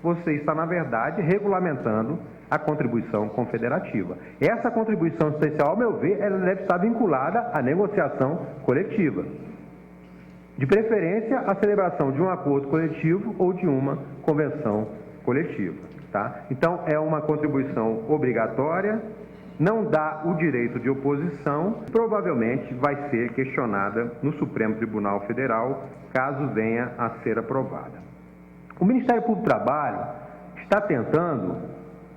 você está, na verdade, regulamentando a contribuição confederativa. Essa contribuição assistencial, ao meu ver, ela deve estar vinculada à negociação coletiva. De preferência, a celebração de um acordo coletivo ou de uma convenção coletiva. Tá? Então, é uma contribuição obrigatória, não dá o direito de oposição, provavelmente vai ser questionada no Supremo Tribunal Federal, caso venha a ser aprovada. O Ministério Público do Trabalho está tentando,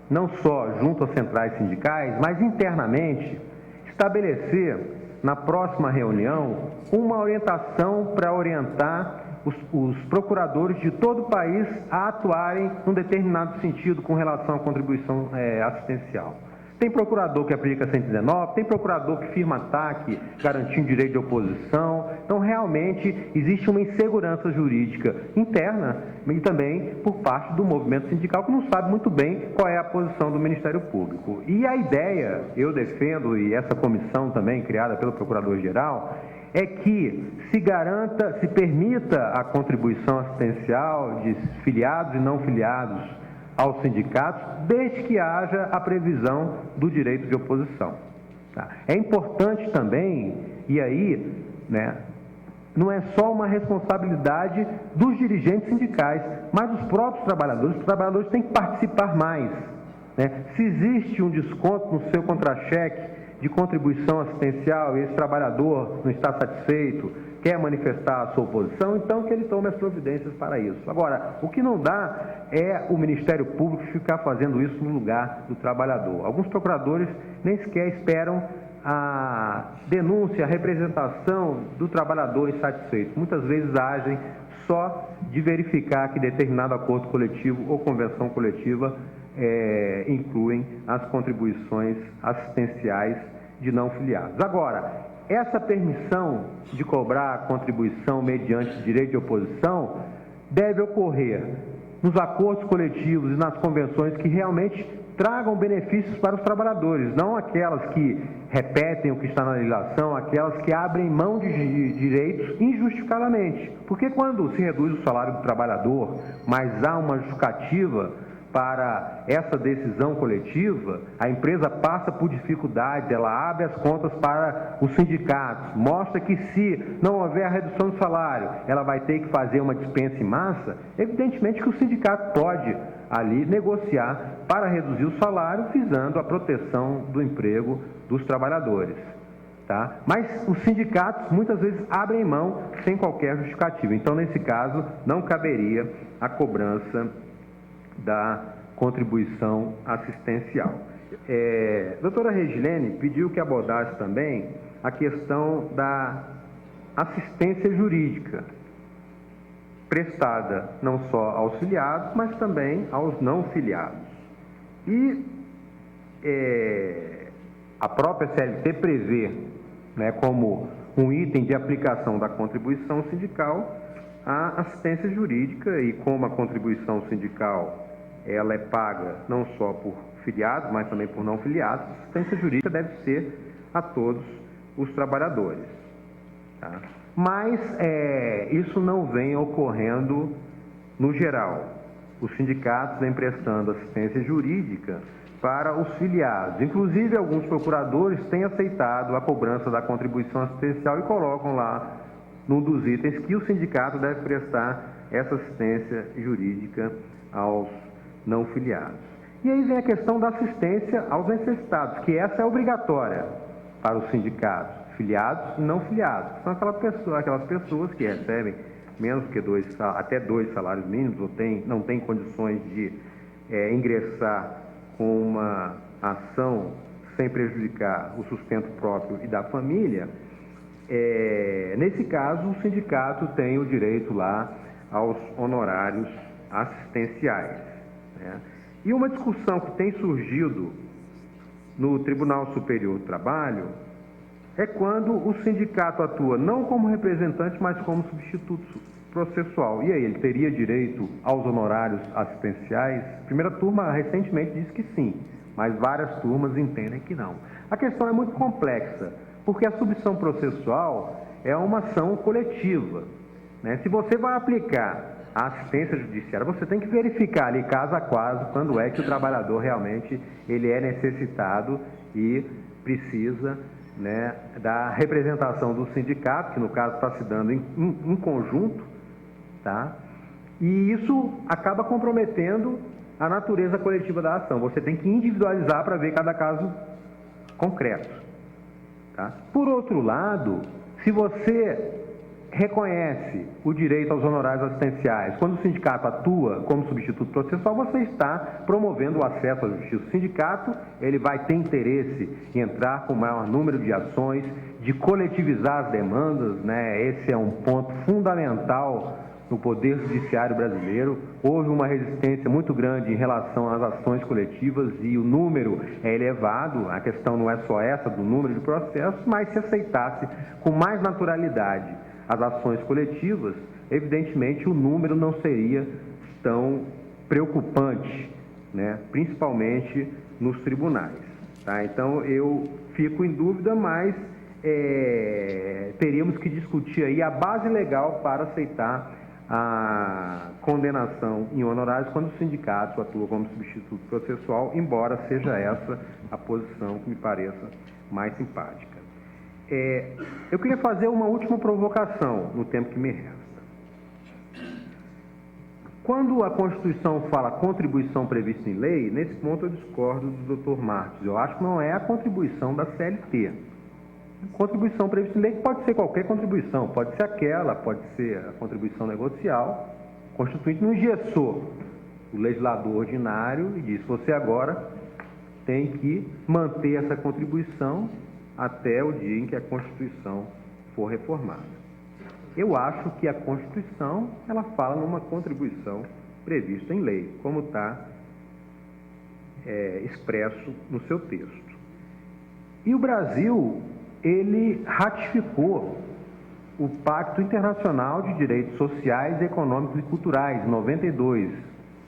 não só junto às centrais sindicais, mas internamente, estabelecer na próxima reunião uma orientação para orientar os procuradores de todo o país a atuarem num determinado sentido com relação à contribuição assistencial. Tem procurador que aplica 119, tem procurador que firma TAC garantindo direito de oposição. Então, realmente, existe uma insegurança jurídica interna e também por parte do movimento sindical, que não sabe muito bem qual é a posição do Ministério Público. E a ideia, eu defendo, e essa comissão também, criada pelo Procurador-Geral, é que se garanta, se permita a contribuição assistencial de filiados e não filiados aos sindicatos, desde que haja a previsão do direito de oposição. Tá? É importante também, e aí, não é só uma responsabilidade dos dirigentes sindicais, mas dos próprios trabalhadores. Os trabalhadores têm que participar mais. Se existe um desconto no seu contra-cheque de contribuição assistencial e esse trabalhador não está satisfeito, quer manifestar a sua oposição, então que ele tome as providências para isso. Agora, o que não dá é o Ministério Público ficar fazendo isso no lugar do trabalhador. Alguns procuradores nem sequer esperam a denúncia, a representação do trabalhador insatisfeito. Muitas vezes agem só de verificar que determinado acordo coletivo ou convenção coletiva incluem as contribuições assistenciais de não filiados. Agora, essa permissão de cobrar a contribuição mediante direito de oposição deve ocorrer nos acordos coletivos e nas convenções que realmente tragam benefícios para os trabalhadores, não aquelas que repetem o que está na legislação, aquelas que abrem mão de direitos injustificadamente. Porque quando se reduz o salário do trabalhador, mas há uma justificativa para essa decisão coletiva, a empresa passa por dificuldades, ela abre as contas para os sindicatos, mostra que se não houver a redução do salário, ela vai ter que fazer uma dispensa em massa, evidentemente que o sindicato pode ali negociar para reduzir o salário, visando a proteção do emprego dos trabalhadores. Tá? Mas os sindicatos muitas vezes abrem mão sem qualquer justificativa. Então, nesse caso, não caberia a cobrança da contribuição assistencial. Doutora Regilene pediu que abordasse também a questão da assistência jurídica, prestada não só aos filiados, mas também aos não filiados. E a própria CLT prevê, né, como um item de aplicação da contribuição sindical, a assistência jurídica, e como a contribuição sindical ela é paga não só por filiados, mas também por não filiados, a assistência jurídica deve ser a todos os trabalhadores. Tá? Mas isso não vem ocorrendo no geral. Os sindicatos vêm prestando assistência jurídica para os filiados. Inclusive, alguns procuradores têm aceitado a cobrança da contribuição assistencial e colocam lá, num dos itens, que o sindicato deve prestar essa assistência jurídica aos não filiados. E aí vem a questão da assistência aos necessitados, que essa é obrigatória para os sindicatos, filiados e não filiados, que são aquelas pessoas que recebem menos que até 2 salários mínimos, ou não têm condições de ingressar com uma ação sem prejudicar o sustento próprio e da família. Nesse caso, o sindicato tem o direito lá aos honorários assistenciais. Né? E uma discussão que tem surgido no Tribunal Superior do Trabalho é quando o sindicato atua não como representante, mas como substituto processual. E aí, ele teria direito aos honorários assistenciais? A primeira turma recentemente disse que sim, mas várias turmas entendem que não. A questão é muito complexa, porque a substituição processual é uma ação coletiva. Né? Se você vai aplicar a assistência judiciária, você tem que verificar ali caso a caso quando é que o trabalhador realmente ele é necessitado e precisa, né, da representação do sindicato, que no caso está se dando em conjunto, tá? E isso acaba comprometendo a natureza coletiva da ação. Você tem que individualizar para ver cada caso concreto. Tá? Por outro lado, se você reconhece o direito aos honorários assistenciais, quando o sindicato atua como substituto processual, você está promovendo o acesso à justiça. O sindicato ele vai ter interesse em entrar com o maior número de ações, de coletivizar as demandas, né? Esse é um ponto fundamental no Poder Judiciário brasileiro. Houve uma resistência muito grande em relação às ações coletivas e o número é elevado. A questão não é só essa do número de processos, mas se aceitasse com mais naturalidade as ações coletivas, evidentemente o número não seria tão preocupante, né? Principalmente nos tribunais. Tá? Então, eu fico em dúvida, mas teríamos que discutir aí a base legal para aceitar a condenação em honorários quando o sindicato atua como substituto processual, embora seja essa a posição que me pareça mais simpática. Eu queria fazer uma última provocação no tempo que me resta. Quando a Constituição fala contribuição prevista em lei, nesse ponto eu discordo do Dr. Marques. Eu acho que não é a contribuição da CLT. Contribuição prevista em lei pode ser qualquer contribuição, pode ser aquela, pode ser a contribuição negocial. O Constituinte não engessou o legislador ordinário e disse: você agora tem que manter essa contribuição até o dia em que a Constituição for reformada. Eu acho que a Constituição, ela fala numa contribuição prevista em lei, como está expresso no seu texto. E o Brasil, ele ratificou o Pacto Internacional de Direitos Sociais, Econômicos e Culturais, em 92,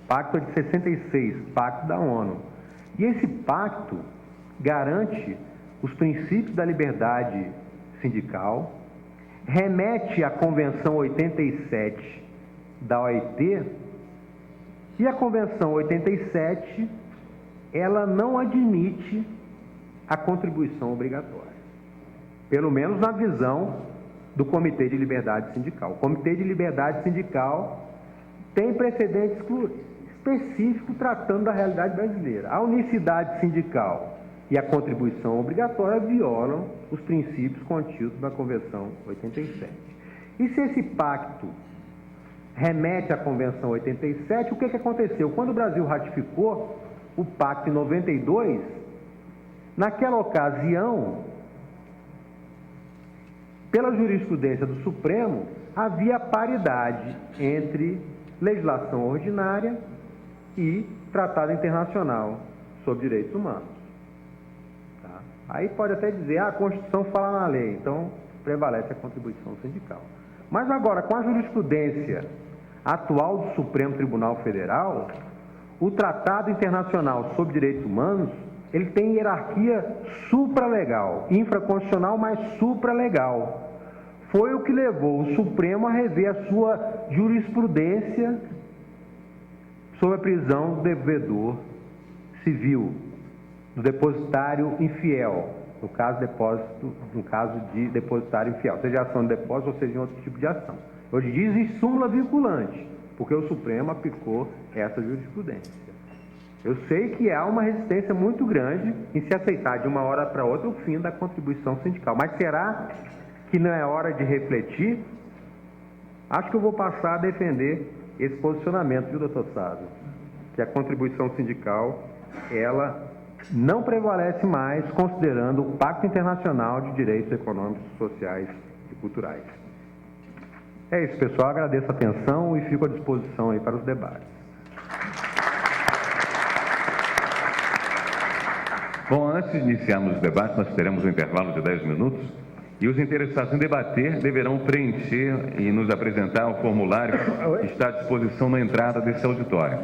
Pacto de 66, Pacto da ONU. E esse pacto garante os princípios da liberdade sindical, remete à Convenção 87 da OIT E a Convenção 87, ela não admite a contribuição obrigatória, pelo menos na visão do Comitê de Liberdade Sindical. O Comitê de Liberdade Sindical tem precedente específico tratando da realidade brasileira. A unicidade sindical e a contribuição obrigatória violam os princípios contidos na Convenção 87. E se esse pacto remete à Convenção 87, o que aconteceu? Quando o Brasil ratificou o pacto em 92, naquela ocasião, pela jurisprudência do Supremo, havia paridade entre legislação ordinária e tratado internacional sobre direitos humanos. Tá? Aí pode até dizer, a Constituição fala na lei, então prevalece a contribuição sindical. Mas agora, com a jurisprudência atual do Supremo Tribunal Federal, o Tratado Internacional sobre Direitos Humanos, ele tem hierarquia supralegal, infraconstitucional, mas supralegal. Foi o que levou o Supremo a rever a sua jurisprudência sobre a prisão do devedor civil, do depositário infiel, no caso de depositário infiel, seja ação de depósito ou seja em outro tipo de ação. Hoje diz súmula vinculante, porque o Supremo aplicou essa jurisprudência. Eu sei que há uma resistência muito grande em se aceitar de uma hora para outra o fim da contribuição sindical, mas será que não é hora de refletir? Acho que eu vou passar a defender esse posicionamento, viu, doutor Sávio? Que a contribuição sindical, ela não prevalece mais considerando o Pacto Internacional de Direitos Econômicos, Sociais e Culturais. É isso, pessoal. Agradeço a atenção e fico à disposição aí para os debates. Bom, antes de iniciarmos os debates, nós teremos um intervalo de 10 minutos e os interessados em debater deverão preencher e nos apresentar o formulário que está à disposição na entrada desse auditório.